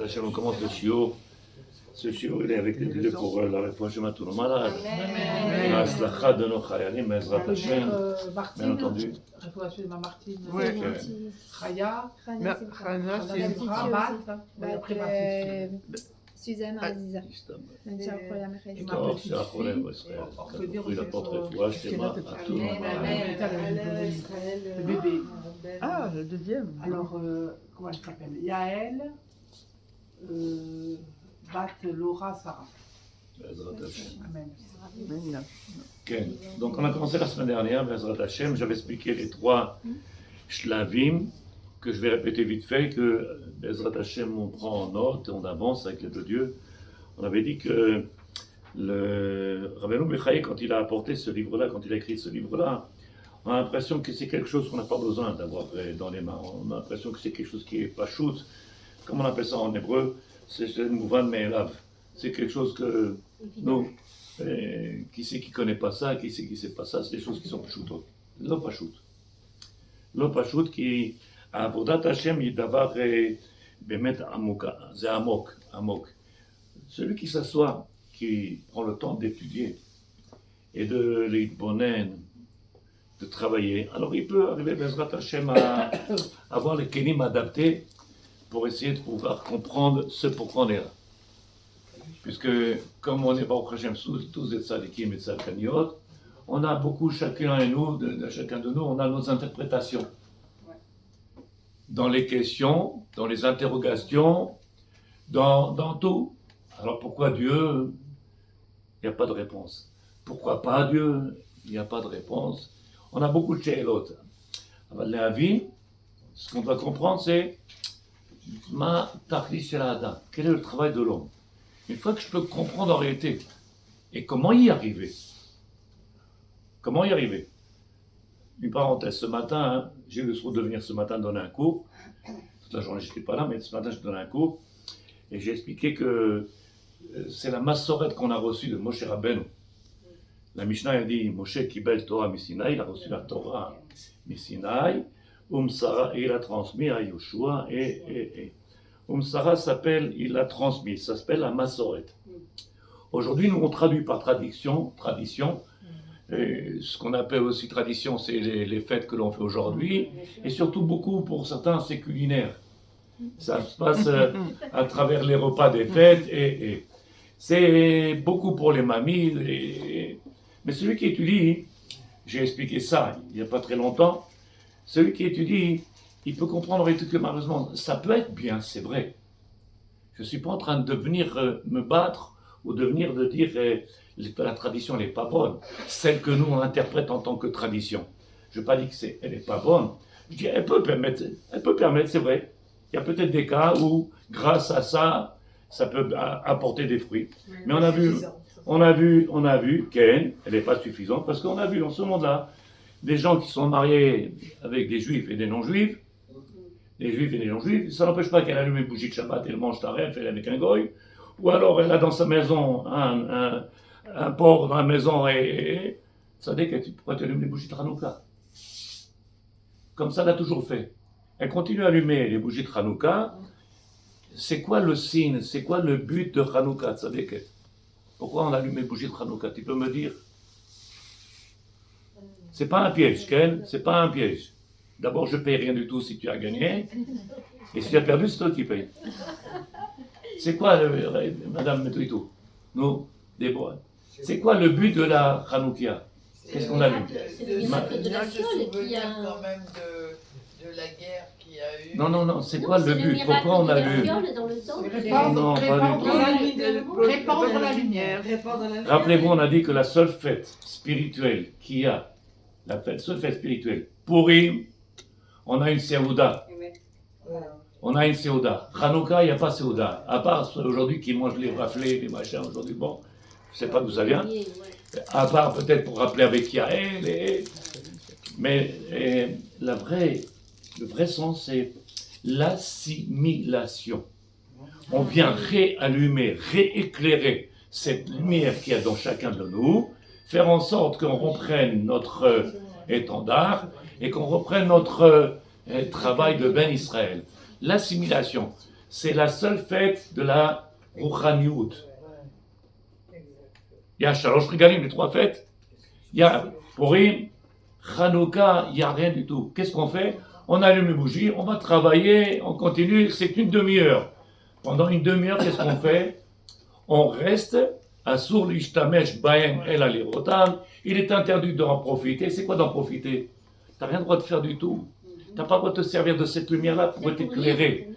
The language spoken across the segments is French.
Hashem, on commence le shiur. Ce shiur, il est avec les deux pour la réfouche de tous nos malades. La aslacha de nos chayalim, Ezrat Hashem. Bien entendu. Réfouche de ma Martine. Oui. Chaya. Chana, c'est Rabat. Et après Martine. Suzanne Aziza. טוב, שאחרונים בישראל. תפריד הפות רפואה שלמה, tout Le bébé. Ah, le deuxième. Alors, comment elle s'appelle? Yael, Bat Laura Sarah. בעזרת השם. Amen. Maintenant. כן, donc on a commencé la semaine dernière, בעזרת השם, j'avais expliqué les trois shlavim, que je vais répéter vite fait, que בעזרת השם on prend en note, on avance avec l'aide de Dieu. On avait dit que le Rabbeinu Bechaye, quand il a apporté ce livre-là, quand il a écrit ce livre-là, on a l'impression que c'est quelque chose qu'on n'a pas besoin d'avoir dans les mains. On a l'impression que c'est quelque chose qui est pachout. Comme on appelle ça en hébreu, c'est le mouvan me'elav. C'est quelque chose que nous, qui c'est qui connaît pas ça, qui c'est qui sait pas ça, c'est des choses qui sont pachoutot. Lo pachout. Lo pachout qui, avodat Hashem, il davar bemet amoka. C'est amok, amok. Celui qui s'assoit, qui prend le temps d'étudier et de l'itbonen, de travailler, alors il peut arriver, Bezrat Hashem, à avoir les kelim adaptés pour essayer de pouvoir comprendre ce pourquoi on est là. Puisque, comme on est Baruch Hashem, tous des tzadikim et tzadkaniot, on a beaucoup, chacun de nous, on a nos interprétations. Dans les questions, dans les interrogations, dans tout. Alors pourquoi Dieu? Il n'y a pas de réponse. Pourquoi pas Dieu? Il n'y a pas de réponse. On a beaucoup de she'elot. La vie, ce qu'on doit comprendre, c'est ma tachlis shel ha'adam. Quel est le travail de l'homme? Une fois que je peux comprendre en réalité, et comment y arriver? Comment y arriver? Une parenthèse, ce matin, j'ai eu le soin de venir ce matin donner un cours. Toute la journée, je n'étais pas là, mais ce matin, je donnais un cours. Et j'ai expliqué que c'est la massorette qu'on a reçue de Moshe Rabbeinu. La Mishnah a dit Moshe Kibel Torah Misinaï, il a reçu la Torah Misinaï, Sarah, et il a transmis à Yoshua, et Sarah s'appelle, il l'a transmis, ça s'appelle la massorette. Aujourd'hui, nous on traduit par tradition, et ce qu'on appelle aussi tradition, c'est les fêtes que l'on fait aujourd'hui, et surtout beaucoup pour certains, c'est culinaire. Ça se passe à travers les repas des fêtes, et c'est beaucoup pour les mamies. Mais celui qui étudie, j'ai expliqué ça il n'y a pas très longtemps, celui qui étudie, il peut comprendre que malheureusement, ça peut être bien, c'est vrai. Je ne suis pas en train de venir me battre ou de venir de dire la tradition n'est pas bonne, celle que nous on interprète en tant que tradition. Je n'ai pas dit qu'elle n'est pas bonne, je dis elle peut permettre, c'est vrai. Il y a peut-être des cas où, grâce à ça, ça peut apporter des fruits. Mais on a vu qu'elle n'est pas suffisante, parce qu'on a vu dans ce monde-là des gens qui sont mariés avec des juifs et des non-juifs, ça n'empêche pas qu'elle allume une bougie de Shabbat, elle mange taref, elle est avec un goy, ou alors elle a dans sa maison un porc dans la maison et ça dit que tu pourrais allumer les bougies de Hanouka. Comme ça, elle a toujours fait. Elle continue à allumer les bougies de Hanouka. C'est quoi le signe? C'est quoi le but de Hanouka? Pourquoi on allume les bougies de Hanouka? Tu peux me dire? C'est pas un piège, Ken. C'est pas un piège. D'abord, je paye rien du tout si tu as gagné. Et si tu as perdu, c'est toi qui payes. C'est quoi, Madame Metouitou? Nous, Déborah. C'est quoi le but de la Hanouka? Qu'est-ce qu'on allume? C'est le miracle de la fiole qui a quand même de la guerre qu'il y a eu. Non, c'est quoi le but? Pourquoi on allume? Répandre la lumière. Rappelez-vous, on a dit que la seule fête spirituelle qu'il y a, seule fête spirituelle, Purim, on a une Séouda. On a une Séouda. Hanouka, il n'y a pas Séouda. À part aujourd'hui qui mangent les raflés, les machins aujourd'hui, bon, je ne sais pas d'où ça vient. À part peut-être pour rappeler avec Yael. Mais le vrai sens, c'est l'assimilation. On vient réallumer, rééclairer cette lumière qu'il y a dans chacun de nous, faire en sorte qu'on reprenne notre étendard et qu'on reprenne notre travail de Ben Israël. L'assimilation. c'est la seule fête de la Rouchaniout. Il y a Shalosh Regalim, les 3 fêtes. Il y a Purim, Hanouka, il n'y a rien du tout. Qu'est-ce qu'on fait? On allume les bougies, on va travailler, on continue, c'est une demi-heure. Pendant une demi-heure, qu'est-ce qu'on fait? On reste à Sour l'Ishtamesh Baem El Alirotam. Il est interdit d'en profiter. C'est quoi d'en profiter? Tu n'as rien le droit de faire du tout. Tu n'as pas le droit de te servir de cette lumière-là pour t'éclairer.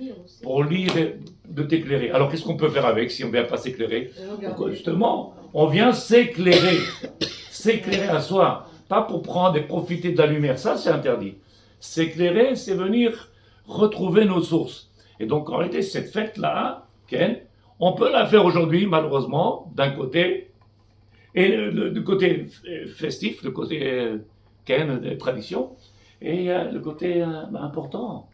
Pour lire et de t'éclairer. Alors qu'est-ce qu'on peut faire avec si on ne vient pas s'éclairer? Donc, justement, on vient s'éclairer. S'éclairer à soi. Pas pour prendre et profiter de la lumière. Ça, c'est interdit. S'éclairer, c'est venir retrouver nos sources. Et donc, en réalité, cette fête-là, Ken, on peut la faire aujourd'hui, malheureusement, d'un côté, et du côté festif, le côté Ken, des traditions, et le côté important,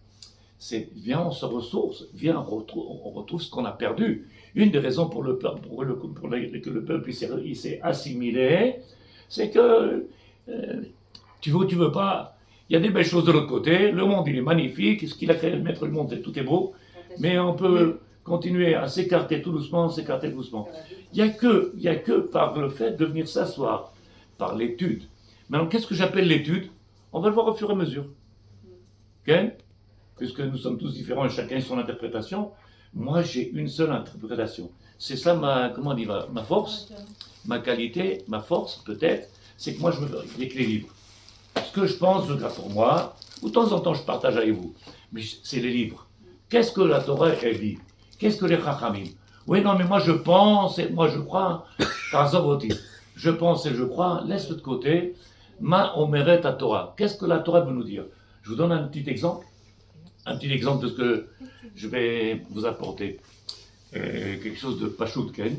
c'est viens, on se ressource, viens, on retrouve ce qu'on a perdu. Une des raisons pour que le peuple il s'est assimilé, c'est que tu veux ou tu veux pas, il y a des belles choses de l'autre côté, le monde il est magnifique, ce qu'il a créé, le maître du monde, tout est beau, mais on peut continuer à s'écarter tout doucement, s'écarter doucement. Il n'y a que par le fait de venir s'asseoir, par l'étude. Maintenant, qu'est-ce que j'appelle l'étude? On va le voir au fur et à mesure. Okay? Puisque nous sommes tous différents et chacun a son interprétation, moi j'ai une seule interprétation. C'est ça ma force, ma qualité, ma force peut-être, c'est que moi je me avec les livres. Ce que je pense, je garde pour moi, ou de temps en temps je partage avec vous, mais c'est les livres. Qu'est-ce que la Torah elle dit? Qu'est-ce que les Chachamim? Oui, non, mais moi je pense et moi je crois. Je pense et je crois, laisse de côté. Ma omeret à Torah. Qu'est-ce que la Torah veut nous dire? Je vous donne un petit exemple de ce que je vais vous apporter. Quelque chose de Pachout, Ken.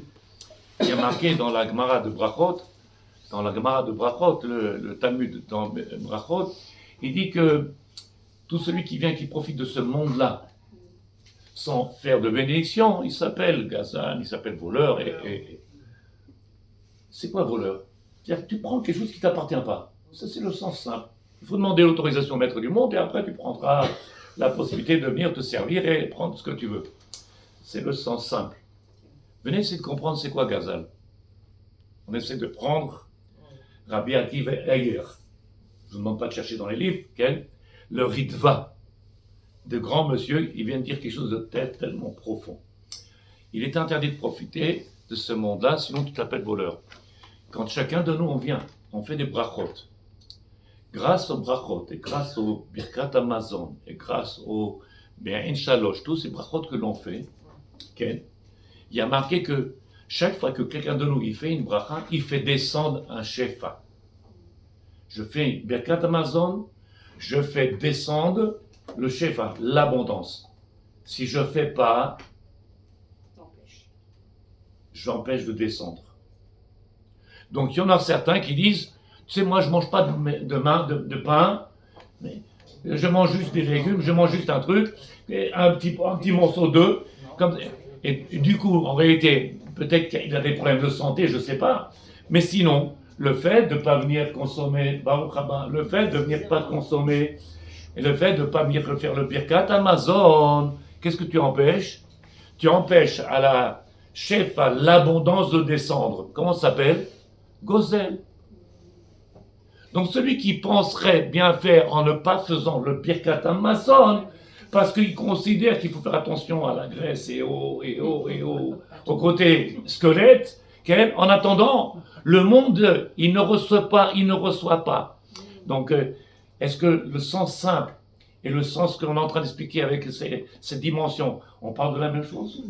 Il y a marqué dans la Gemara de Brachot, le Talmud dans Brachot, il dit que tout celui qui vient, qui profite de ce monde-là, sans faire de bénédiction, il s'appelle gazan, il s'appelle voleur. Et c'est quoi voleur? C'est-à-dire que tu prends quelque chose qui ne t'appartient pas. Ça, c'est le sens simple. Il faut demander l'autorisation au maître du monde et après, tu prendras la possibilité de venir te servir et prendre ce que tu veux. C'est le sens simple. Venez essayer de comprendre c'est quoi gazal. On essaie de prendre Rabbi Akiva Eiger. Je ne vous demande pas de chercher dans les livres, le Ritva. De grands monsieur, il vient de dire quelque chose de tellement profond. Il est interdit de profiter de ce monde-là, sinon tu t'appelles voleur. Quand chacun de nous, on vient, on fait des brachot. Grâce aux brachot, et grâce au Birkat Amazon, et grâce au Be'en Shalosh, tous ces brachot que l'on fait, il y a marqué que chaque fois que quelqu'un de nous il fait une bracha, il fait descendre un shefa. Je fais une Birkat Amazon, je fais descendre le shefa, l'abondance. Si je ne fais pas, j'empêche de descendre. Donc il y en a certains qui disent, tu sais, moi je ne mange pas de pain, mais je mange juste des légumes, je mange juste un truc, un petit morceau d'œuf. Et du coup, en réalité, peut-être qu'il a des problèmes de santé, je ne sais pas. Mais sinon, le fait de ne pas venir consommer, le fait de ne venir pas consommer, et le fait de ne pas venir faire le Birkat Amazon, qu'est-ce que tu empêches? Tu empêches à la chef, à l'abondance de descendre. Comment ça s'appelle? Gozel. Donc celui qui penserait bien faire en ne pas faisant le Birkat Amazon, parce qu'il considère qu'il faut faire attention à la graisse et au côté squelette, en attendant, le monde, il ne reçoit pas. Donc, est-ce que le sens simple et le sens qu'on est en train d'expliquer avec cette dimension, on parle de la même chose?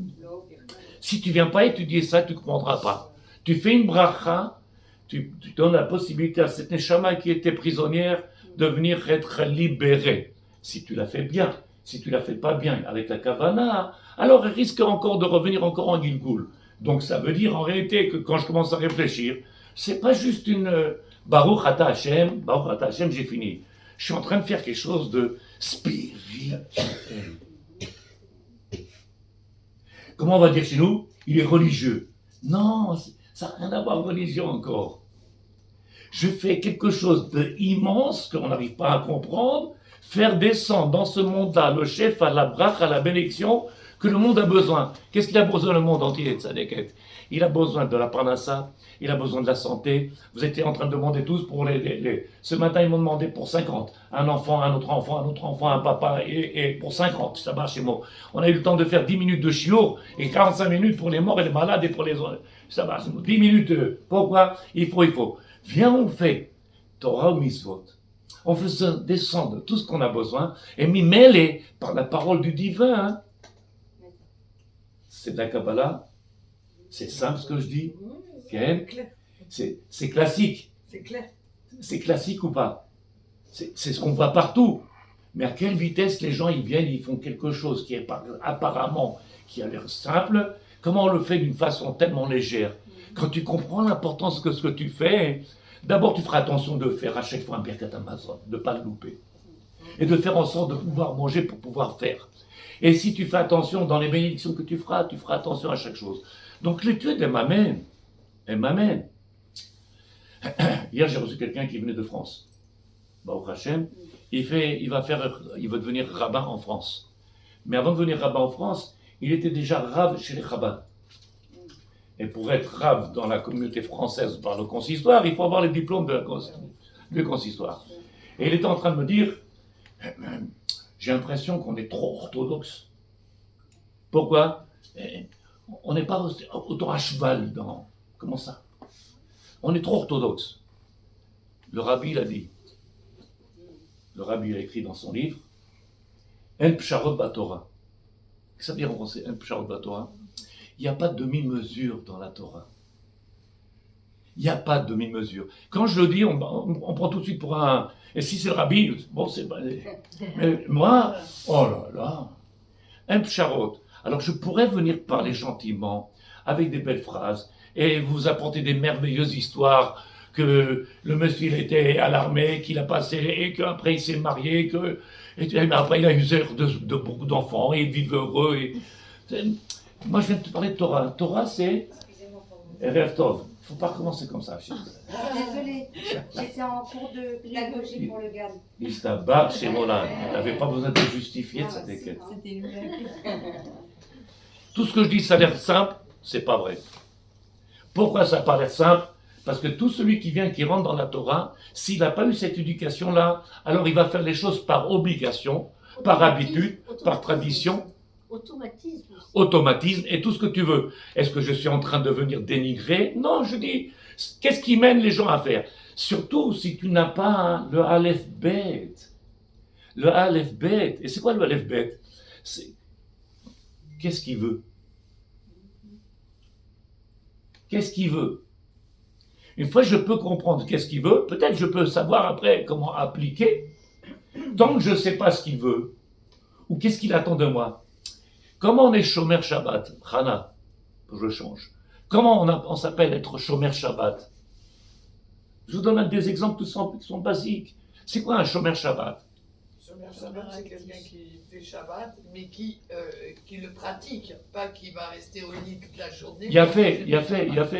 Si tu ne viens pas étudier ça, tu ne comprendras pas. Tu fais une bracha, tu donnes la possibilité à cette neshama qui était prisonnière de venir être libérée. Si tu la fais bien. Si tu ne la fais pas bien avec la kavana, alors elle risque encore de revenir encore en Gilgoul. Donc ça veut dire en réalité que quand je commence à réfléchir, c'est pas juste une Baruch Ata Hashem, j'ai fini. Je suis en train de faire quelque chose de spirituel. Comment on va dire chez nous? Il est religieux. Non, ça n'a rien à voir avec religion encore. Je fais quelque chose d'immense qu'on n'arrive pas à comprendre, faire descendre dans ce monde-là le chef à la bracha, à la bénédiction que le monde a besoin. Qu'est-ce qu'il a besoin, le monde entier, Tzadeket? Il a besoin de la parnassa, il a besoin de la santé. Vous étiez en train de demander tous pour Ce matin, ils m'ont demandé pour 50. Un enfant, un autre enfant, un papa, et pour 50, ça marche chez moi. On a eu le temps de faire 10 minutes de chiour et 45 minutes pour les morts et les malades et pour les autres. Ça marche chez moi. 10 minutes, pourquoi? Il faut. Viens, on fait Torah ou Mitzvot. On fait descendre tout ce qu'on a besoin et m'y mêler par la parole du divin. Hein. C'est de la Kabbalah. C'est simple ce que je dis. Okay. C'est classique. C'est clair. C'est classique ou pas? C'est ce qu'on voit partout. Mais à quelle vitesse les gens ils viennent, ils font quelque chose qui est apparemment, qui a l'air simple. Comment on le fait d'une façon tellement légère? Quand tu comprends l'importance de ce que tu fais, d'abord tu feras attention de faire à chaque fois un Birkat Hamazon, de ne pas le louper. Et de faire en sorte de pouvoir manger pour pouvoir faire. Et si tu fais attention dans les bénédictions que tu feras attention à chaque chose. Donc l'étude, elle m'amène. Hier, j'ai reçu quelqu'un qui venait de France. Baruch Hashem, il veut devenir rabbin en France. Mais avant de devenir rabbin en France, il était déjà rav chez les rabbins. Et pour être rav dans la communauté française par le consistoire, il faut avoir les diplômes du consistoire. Et il était en train de me dire, j'ai l'impression qu'on est trop orthodoxe. Pourquoi? On n'est pas autant à cheval dans... Comment ça? On est trop orthodoxe. Le rabbi l'a dit. Le rabbi a écrit dans son livre En Psharot Batorah. Qu'est-ce que ça veut dire en français, En Psharot Batorah? Il n'y a pas de demi-mesure dans la Torah. Il n'y a pas de demi-mesure. Quand je le dis, on prend tout de suite pour un... Et si c'est le rabbi, bon, c'est pas... Mais moi, oh là là, Un Psharot. Alors je pourrais venir parler gentiment, avec des belles phrases, et vous apporter des merveilleuses histoires, que le monsieur il était à l'armée, qu'il a passé, et qu'après il s'est marié, et après il a eu de beaucoup d'enfants, et il vit heureux. Moi je viens de te parler de Torah. Torah c'est Erev Tov. Il ne faut pas recommencer comme ça. Désolée, j'étais en cours de pédagogie pour le GAN. Istabar chez Molan. Tu n'avais pas besoin de justifier de cette équête. C'était une blague. Tout ce que je dis, ça a l'air simple, c'est pas vrai. Pourquoi ça n'a pas l'air simple? Parce que tout celui qui vient, qui rentre dans la Torah, s'il n'a pas eu cette éducation-là, alors il va faire les choses par obligation, par habitude, par tradition, automatisme et tout ce que tu veux. Est-ce que je suis en train de venir dénigrer? Non, je dis, qu'est-ce qui mène les gens à faire? Surtout si tu n'as pas le Aleph Bet. Le Aleph Bet. Et c'est quoi le Aleph Bet? Qu'est-ce qu'il veut? Qu'est-ce qu'il veut? Une fois que je peux comprendre qu'est-ce qu'il veut, peut-être je peux savoir après comment appliquer. Tant que je ne sais pas ce qu'il veut, ou qu'est-ce qu'il attend de moi. Comment on est Shomer Shabbat? Chana, je change. Comment on s'appelle être Shomer Shabbat? Je vous donne des exemples qui sont basiques. C'est quoi un Shomer Shabbat? Shomer Shabbat, c'est quelqu'un qui fait Shabbat, mais qui le pratique, pas qui va rester au lit toute la journée. Il a fait,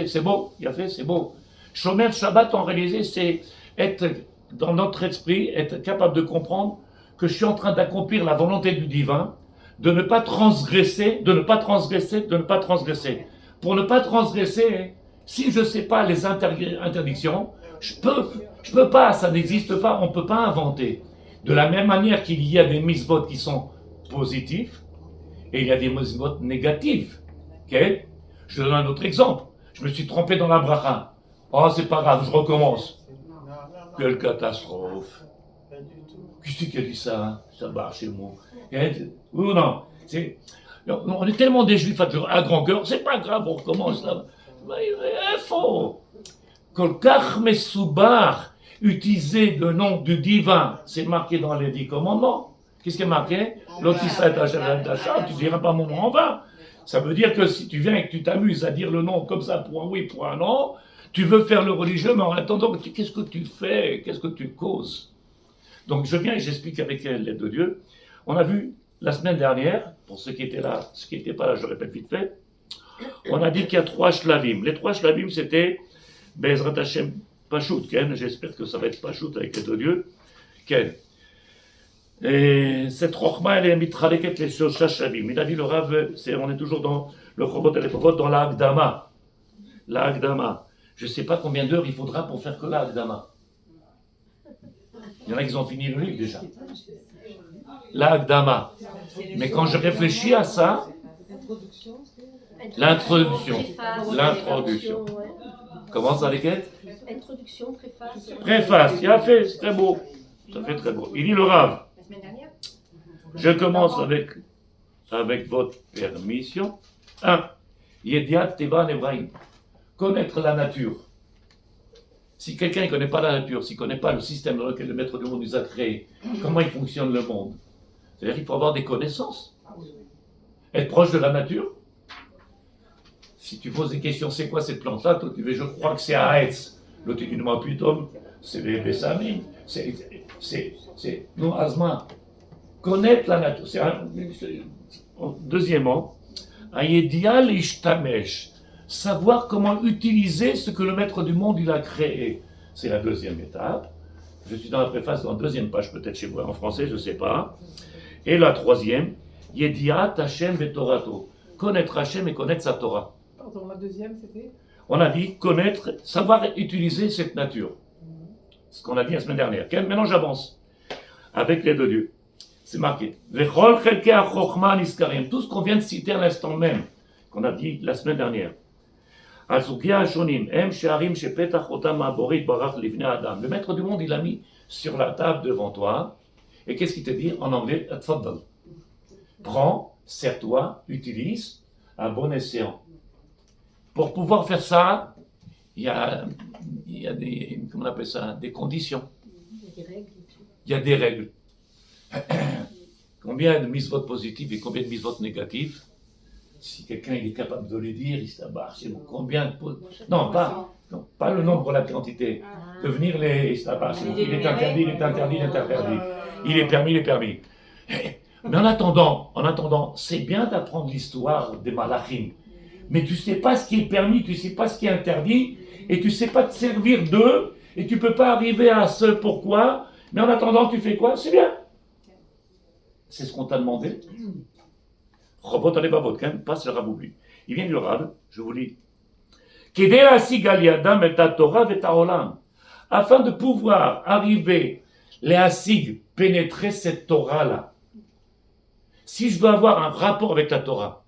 c'est beau, c'est beau. Shomer Shabbat, en réalité, c'est être dans notre esprit, être capable de comprendre que je suis en train d'accomplir la volonté du divin, de ne pas transgresser. Pour ne pas transgresser, si je ne sais pas les interdictions, je peux pas, ça n'existe pas, on ne peut pas inventer. De la même manière qu'il y a des mitzvot qui sont positifs, et il y a des mitzvot négatifs. Okay? Je donne un autre exemple. Je me suis trompé dans la bracha. Oh, c'est pas grave, je recommence. Quelle catastrophe. Qui qui a dit ça? Hein? Ça marche chez moi. Oui ou non? On est tellement des juifs à grand cœur, c'est pas grave, on recommence là. Il faut. Kolkach Mesoubar, utiliser le nom du divin, c'est marqué dans les 10 commandements. Qu'est-ce qui est marqué? L'Otisra d'achat, tu diras pas mon nom en vain. Ça veut dire que si tu viens et que tu t'amuses à dire le nom comme ça pour un oui, pour un non, tu veux faire le religieux, mais en attendant, qu'est-ce que tu fais? Qu'est-ce que tu causes? Donc je viens et j'explique avec l'aide de Dieu. On a vu la semaine dernière, pour ceux qui étaient là, ceux qui n'étaient pas là, je répète vite fait, on a dit qu'il y a 3 shlavim. Les 3 shlavim, c'était Bezrat Hashem Pachout, Ken. J'espère que ça va être Pachout avec l'aide de Dieu. Ken. Et cette Rochma, elle est mitraleket les Shosha Shavim. Il a dit le Rav, on est toujours dans le Chovot et les Chovot, dans la Hagdama. La Hagdama. Je ne sais pas combien d'heures il faudra pour faire que la Hagdama. Il y en a qui ont fini le livre déjà. La Hagdama. Mais quand je réfléchis à ça, l'introduction. Comment ça, lesquelles? Introduction, préface. Préface, il a fait, c'est très beau. Ça fait très beau. Il dit le Rav. La semaine dernière. Je commence avec votre permission. 1. Yediat Teva Nevraim. Connaître la nature. Si quelqu'un ne connaît pas la nature, s'il ne connaît pas le système dans lequel le maître du monde nous a créé, comment il fonctionne le monde, c'est-à-dire qu'il faut avoir des connaissances. Être proche de la nature. Si tu poses des questions, c'est quoi cette plante-là? Toi, tu veux, je crois que c'est Aetz. L'autre, tu dis, moi, plutôt, c'est les Bessamim. C'est non, Azma. Connaître la nature. Deuxièmement, Ayedial Ishtamesh. Savoir comment utiliser ce que le maître du monde il a créé. C'est la deuxième étape. Je suis dans la préface, dans la deuxième page, peut-être chez vous, en français, je ne sais pas. Et la troisième, Yediat Hashem vetorato. Connaître Hashem et connaître sa Torah. Pardon, la deuxième, c'était? On a dit connaître, savoir utiliser cette nature. Ce qu'on a dit la semaine dernière. Maintenant, j'avance. Avec l'aide de Dieu. C'est marqué. Vechol chelkei ha-chokhma niskarim. Tout ce qu'on vient de citer à l'instant même, qu'on a dit la semaine dernière. Le maître du monde, il a mis sur la table devant toi. Et qu'est-ce qu'il te dit en anglais? Tfaddal. Prends, sers-toi, utilise à bon escient. Pour pouvoir faire ça, il y a des, comment on appelle ça, des conditions. Il y a des règles. Combien de mises votes positives et combien de mises votes négatives? Si quelqu'un est capable de les dire, il s'abarre. Combien de... Non, pas le nombre, la quantité. Devenir les... Il est interdit, il est interdit, il est interdit. Il est permis, il est permis. Mais en attendant, c'est bien d'apprendre l'histoire des Malachim. Mais tu ne sais pas ce qui est permis, tu ne sais pas ce qui est interdit, et tu ne sais pas te servir d'eux, et tu ne peux pas arriver à ce pourquoi. Mais en attendant, tu fais quoi? C'est bien. C'est ce qu'on t'a demandé. Chovot alevavot, quand même, passe le Rav oublie. Il vient du Rav, je vous lis. Afin de pouvoir arriver, les Hasig, pénétrer cette Torah-là. Si je veux avoir un rapport avec la Torah,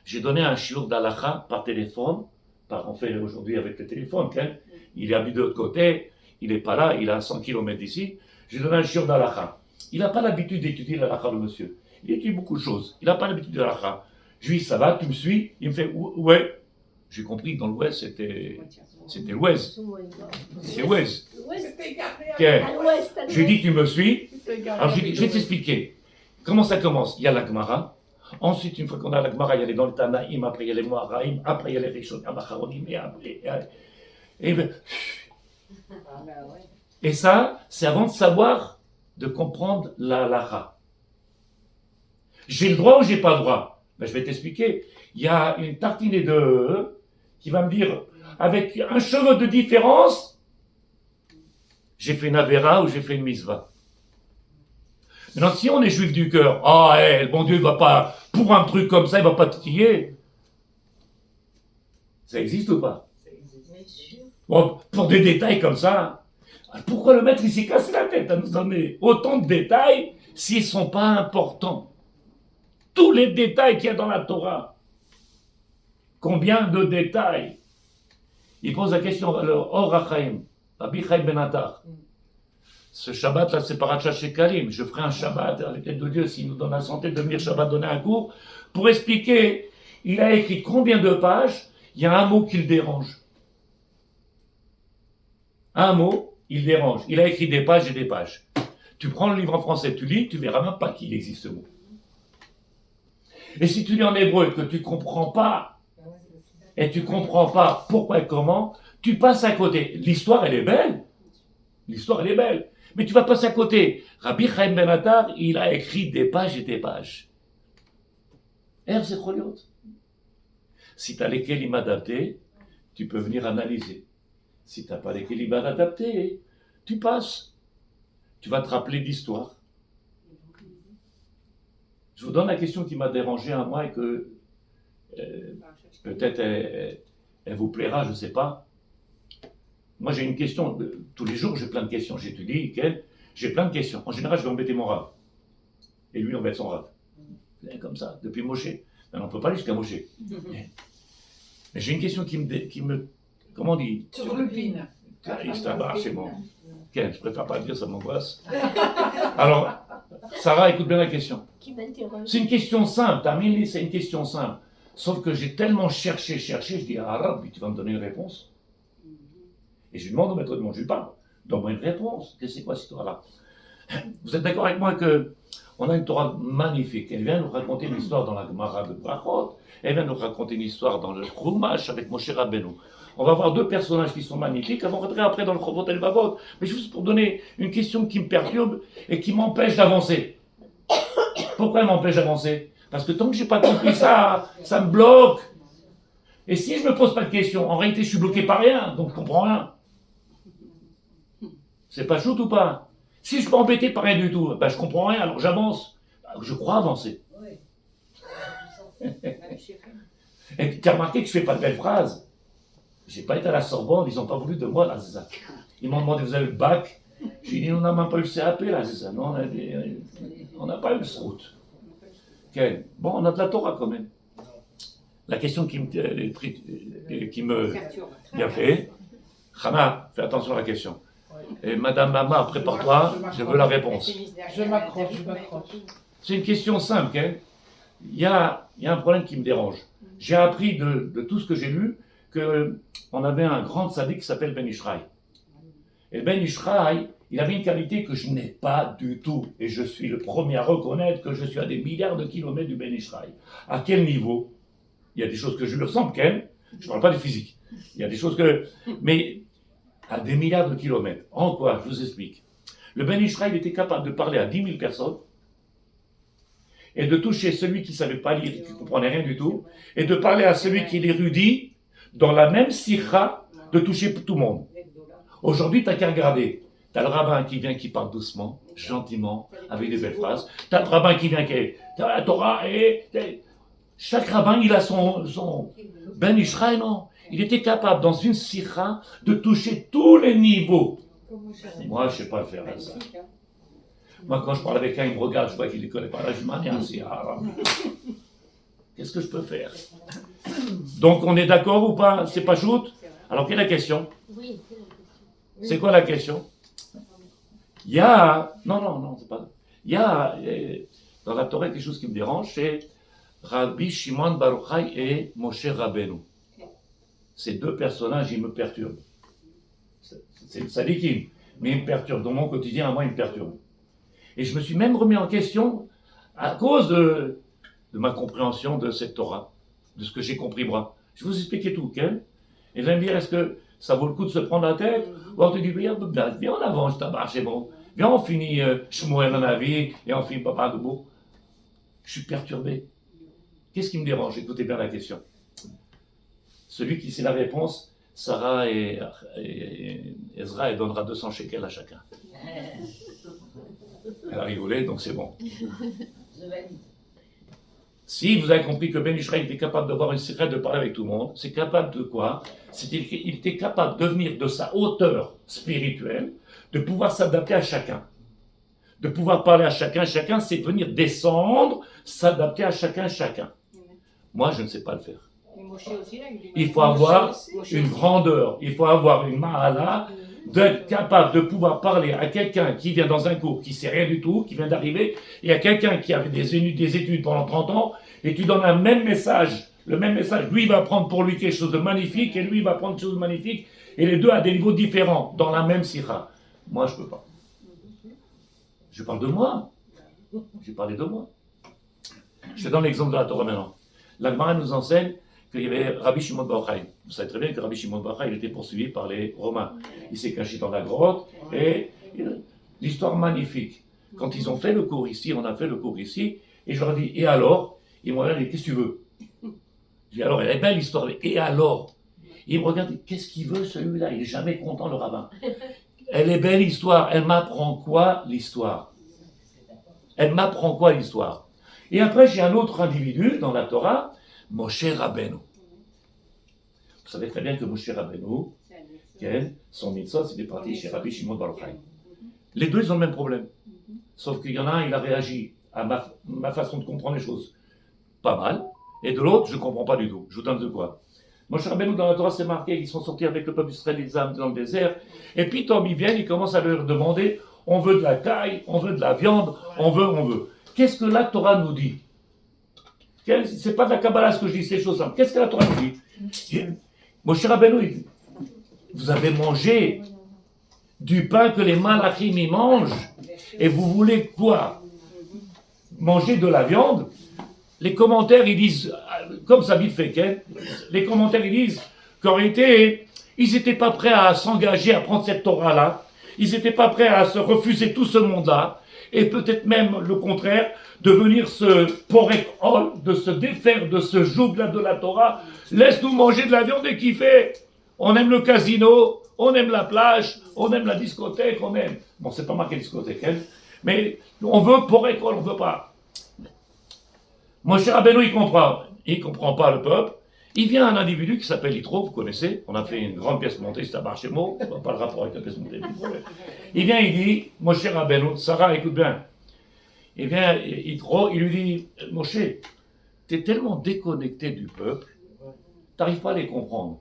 j'ai donné un shiur d'Alacha par téléphone, on fait aujourd'hui avec le téléphone, hein? Il est habité de l'autre côté, il n'est pas là, il est à 100 km d'ici, j'ai donné un shiur d'Alacha. Il n'a pas l'habitude d'étudier l'Alacha, le monsieur. Il étudie beaucoup de choses. Il n'a pas l'habitude de l'Alacha. Je lui dis, ça va, tu me suis? Il me fait, ouais. J'ai compris que dans l'Ouest, c'était l'Ouest. C'est Ouest. Je lui dis, tu me suis? Alors je lui dis, je vais t'expliquer. Comment ça commence? Il y a la Gemara. Ensuite, une fois qu'on a la Gemara, il y a les dans le Tanaïm, après il y a les Moaraïm, après il y a les Rishon, Abacharonim, et après... Et ça, c'est avant de savoir, de comprendre la halacha. J'ai le droit ou j'ai pas le droit? Ben, je vais t'expliquer. Il y a une tartinée de qui va me dire, avec un cheveu de différence, j'ai fait une avéra ou j'ai fait une misva. Maintenant, si on est juif du cœur, le bon Dieu ne va pas, pour un truc comme ça, il ne va pas titiller. Ça existe ou pas? Bon, pour des détails comme ça, pourquoi le maître il s'est cassé la tête à nous donner autant de détails s'ils ne sont pas importants? Tous les détails qu'il y a dans la Torah. Combien de détails? Il pose la question, alors, Or Achaim, Rabbi Chaim Ben Attar. Ce Shabbat, là, c'est Parashat Shekalim. Je ferai un Shabbat avec l'aide de Dieu, s'il nous donne la santé, de venir Shabbat donner un cours, pour expliquer, il a écrit combien de pages, il y a un mot qui le dérange. Un mot, il dérange. Il a écrit des pages et des pages. Tu prends le livre en français, tu lis, tu verras même pas qu'il existe ce mot. Et si tu lis en hébreu et que tu ne comprends pas, et tu ne comprends pas pourquoi et comment, tu passes à côté. L'histoire, elle est belle. L'histoire, elle est belle. Mais tu vas passer à côté. Rabbi Chaim Ben Attar, il a écrit des pages et des pages. C'est Choliot. Si tu as les kélim adaptés, tu peux venir analyser. Si tu n'as pas les kélim adaptés, tu passes. Tu vas te rappeler d'histoire. Je vous donne la question qui m'a dérangé à moi et que peut-être elle vous plaira, je ne sais pas. Moi, j'ai une question. Tous les jours, j'ai plein de questions. J'étudie, j'ai plein de questions. En général, je vais embêter mon rave. Et lui, il embête son rave. Comme ça, depuis Moshe. Mais on ne peut pas aller jusqu'à Moshe. Mais j'ai une question qui me comment on dit? Sur le pin. C'est bon. Ken, je préfère pas le dire, ça m'angoisse. Alors, Sarah, écoute bien la question. Qui m'interroge. C'est une question simple, Tamili, c'est une question simple. Sauf que j'ai tellement cherché, je dis, ah Rabbi, tu vas me donner une réponse. Et je lui demande au maître de mon, je lui parle, donne-moi une réponse. Qu'est-ce que c'est quoi cette histoire-là? Vous êtes d'accord avec moi que on a une Torah magnifique. Elle vient nous raconter une histoire dans la Gemara de Brachot. Elle vient nous raconter une histoire dans le Chumash avec Moshe Rabbeinu. On va voir deux personnages qui sont magnifiques. On va rentrer après dans le Chovot et le Bavot. Mais juste pour donner une question qui me perturbe et qui m'empêche d'avancer. Pourquoi elle m'empêche d'avancer? Parce que tant que je n'ai pas compris ça, ça me bloque. Et si je ne me pose pas de questions, en réalité, je suis bloqué par rien, donc je ne comprends rien. C'est pas chouette ou pas? Si je suis pas embêté par rien du tout, ben je comprends rien, alors j'avance. Je crois avancer. Et tu as remarqué que je fais pas de belles phrases. J'ai pas été à la Sorbonne, ils n'ont pas voulu de moi, là, c'est ça. Ils m'ont demandé, vous avez le bac? J'ai dit, on n'a même pas eu le CAP, là, c'est ça. Non, on n'a pas eu le SROUT. Okay. Bon, on a de la Torah quand même. La question qui me bien fait, Hana, fais attention à la question. Et Madame Mama, prépare-toi, je veux la réponse. Je m'accroche. C'est une question simple. Hein. Il y a un problème qui me dérange. J'ai appris de tout ce que j'ai lu qu'on avait un grand sadique qui s'appelle Ben Ishraï. Et Ben Ishraï, il avait une qualité que je n'ai pas du tout. Et je suis le premier à reconnaître que je suis à des milliards de kilomètres du Ben Ishraï. À quel niveau? Il y a des choses que je lui ressemble, Ken. Je ne parle pas de physique. Il y a des choses que... Mais à des milliards de kilomètres. En quoi? Je vous explique. Le Ben Ishraï était capable de parler à 10 000 personnes et de toucher celui qui ne savait pas lire, qui ne comprenait rien du tout, et de parler à celui qui est érudit dans la même sikha, de toucher tout le monde. Aujourd'hui, tu n'as qu'à regarder. Tu as le rabbin qui vient, qui parle doucement, gentiment, avec des belles phrases. Tu as le rabbin qui vient, qui est la Torah, et chaque rabbin, il a son Ben Ishraï, non. Il était capable, dans une sikha, de toucher tous les niveaux. Moi, je ne sais pas faire ça. Moi, quand je parle avec un, il me regarde, je vois qu'il ne connaît pas. Là, je m'en c'est arabe. Qu'est-ce que je peux faire? Donc, on est d'accord ou pas? C'est pas shoot? Alors, quelle est la question? Oui. C'est quoi la question? Il y a... Non, c'est pas... Il y a, dans la Torah, quelque chose qui me dérange, c'est Rabbi Shimon Bar Yochai et Moshe Rabbeinu. Ces deux personnages, ils me perturbent. C'est le sadikim, mais ils me perturbent. Dans mon quotidien, à moi, ils me perturbent. Et je me suis même remis en question à cause de ma compréhension de cette Torah, de ce que j'ai compris moi. Je vais vous expliquer tout, ok? Et vous allez me dire, est-ce que ça vaut le coup de se prendre la tête? Ou on te dit, viens en avant, je t'abarre, c'est bon. Viens, on finit Shmuel en avis, et on finit Papa Debout. Je suis perturbé. Qu'est-ce qui me dérange? Écoutez bien la question. Celui qui sait la réponse, Sarah et Ezra, elle donnera 200 shekels à chacun. Elle a rigolé, donc c'est bon. Si vous avez compris que Ben Ishraï était capable d'avoir une secrète de parler avec tout le monde, c'est capable de quoi? Il était capable de venir de sa hauteur spirituelle, de pouvoir s'adapter à chacun. De pouvoir parler à chacun, c'est venir descendre, s'adapter à chacun. Moi, je ne sais pas le faire. Il faut avoir une grandeur, il faut avoir une mahala, d'être capable de pouvoir parler à quelqu'un qui vient dans un cours, qui ne sait rien du tout, qui vient d'arriver, et à quelqu'un qui avait des études pendant 30 ans, et tu donnes le même message, lui il va prendre pour lui quelque chose de magnifique, et lui il va prendre quelque chose de magnifique, et les deux à des niveaux différents, dans la même sikha. Moi je ne peux pas. Je parle de moi. J'ai parlé de moi. Je te donne l'exemple de la Torah maintenant. La Gemara nous enseigne qu'il y avait Rabbi Shimon Bar Yochai. Vous savez très bien que Rabbi Shimon Bar Yochai, il était poursuivi par les Romains. Il s'est caché dans la grotte, et l'histoire magnifique. Quand ils ont fait le cours ici, on a fait le cours ici, et je leur ai dit, et alors? Ils m'ont regardé, qu'est-ce que tu veux? J'ai dit, alors, elle est belle l'histoire, et alors? Il me regarde, qu'est-ce qu'il veut celui-là? Il n'est jamais content, le rabbin. Elle est belle l'histoire, elle m'apprend quoi l'histoire? Elle m'apprend quoi l'histoire? Et après, j'ai un autre individu dans la Torah, Moshe Rabbeinu. Vous savez très bien que Moshe Rabbeinu, son mitzvah, c'était parti chez Rabbi Shimon Bar Yochai. Les deux, ils ont le même problème. Sauf qu'il y en a un, il a réagi à ma façon de comprendre les choses pas mal, et de l'autre, je ne comprends pas du tout. Je vous donne de quoi. Moshe Rabbeinu, dans la Torah, c'est marqué qu'ils sont sortis avec le peuple d'Israël, ils âmes dans le désert, et puis, Tom, ils viennent, ils commencent à leur demander, on veut de la caille, on veut de la viande, on veut. Qu'est-ce que la Torah nous dit? C'est pas de la Kabbalah ce que je dis, ces choses-là. Qu'est-ce que la Torah nous dit? Moshe Rabbeinu, il dit, vous avez mangé du pain que les malachim y mangent, et vous voulez quoi? Manger de la viande? Les commentaires, ils disent, comme ça vite fait, les commentaires, ils disent qu'en réalité, ils n'étaient pas prêts à s'engager à prendre cette Torah-là, ils n'étaient pas prêts à se refuser tout ce monde-là, et peut-être même le contraire, de venir se porek ol, de se défaire de ce joug-là de la Torah. Laisse-nous manger de la viande et kiffer. On aime le casino, on aime la plage, on aime la discothèque, on aime. Bon, c'est pas marqué discothèque, mais on veut porek ol, on veut pas. Moshe Rabbeinu, il comprend pas le peuple. Il vient un individu qui s'appelle Yitro, vous connaissez, on a fait une grande pièce montée, c'est à Barchemo, pas le rapport avec la pièce montée. Il vient, il dit, Moshe Rabbeinu, Sarah, écoute bien. Il vient, Yitro, il lui dit, Moshe, tu es tellement déconnecté du peuple, tu n'arrives pas à les comprendre.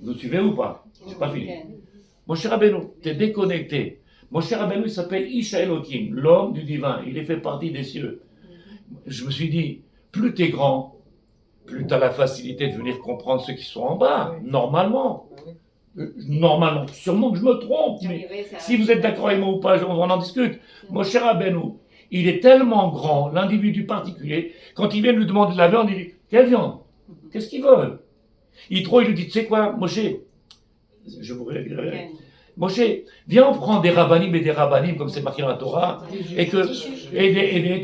Vous suivez ou pas? C'est pas fini. Moshe Rabbeinu, tu es déconnecté. Moshe Rabbeinu, il s'appelle Isha Elohim, l'homme du divin, il est fait partie des cieux. Je me suis dit, plus tu es grand, plus tu as la facilité de venir comprendre ceux qui sont en bas, normalement. Normalement, sûrement que je me trompe, mais si vous êtes d'accord avec moi ou pas, on en discute. Moshe Rabbeinu, il est tellement grand, l'individu particulier, quand ils viennent lui demander de la viande, il dit, quelle viande? Qu'est-ce qu'ils veulent? Il lui dit, tu sais quoi, Moshe, je vous Moshe, viens, on prend des rabbanim et des rabbanim, comme c'est marqué dans la Torah, et tu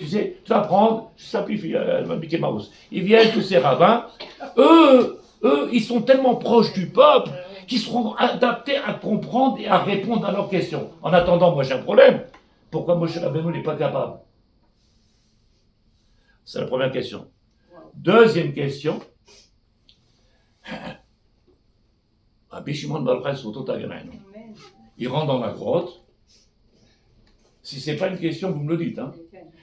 sais, tu vas prendre, je simplifie, Mickey Mouse, ils viennent, tous ces rabbins, eux, ils sont tellement proches du peuple, qu'ils seront adaptés à comprendre et à répondre à leurs questions. En attendant, moi j'ai un problème. Pourquoi Moshe Rabbeinu n'est pas capable? C'est la première question. Deuxième question. Rabbi Shimon Bar Yochai Soto Taganainu. Il rentre dans la grotte. Si ce n'est pas une question, vous me le dites.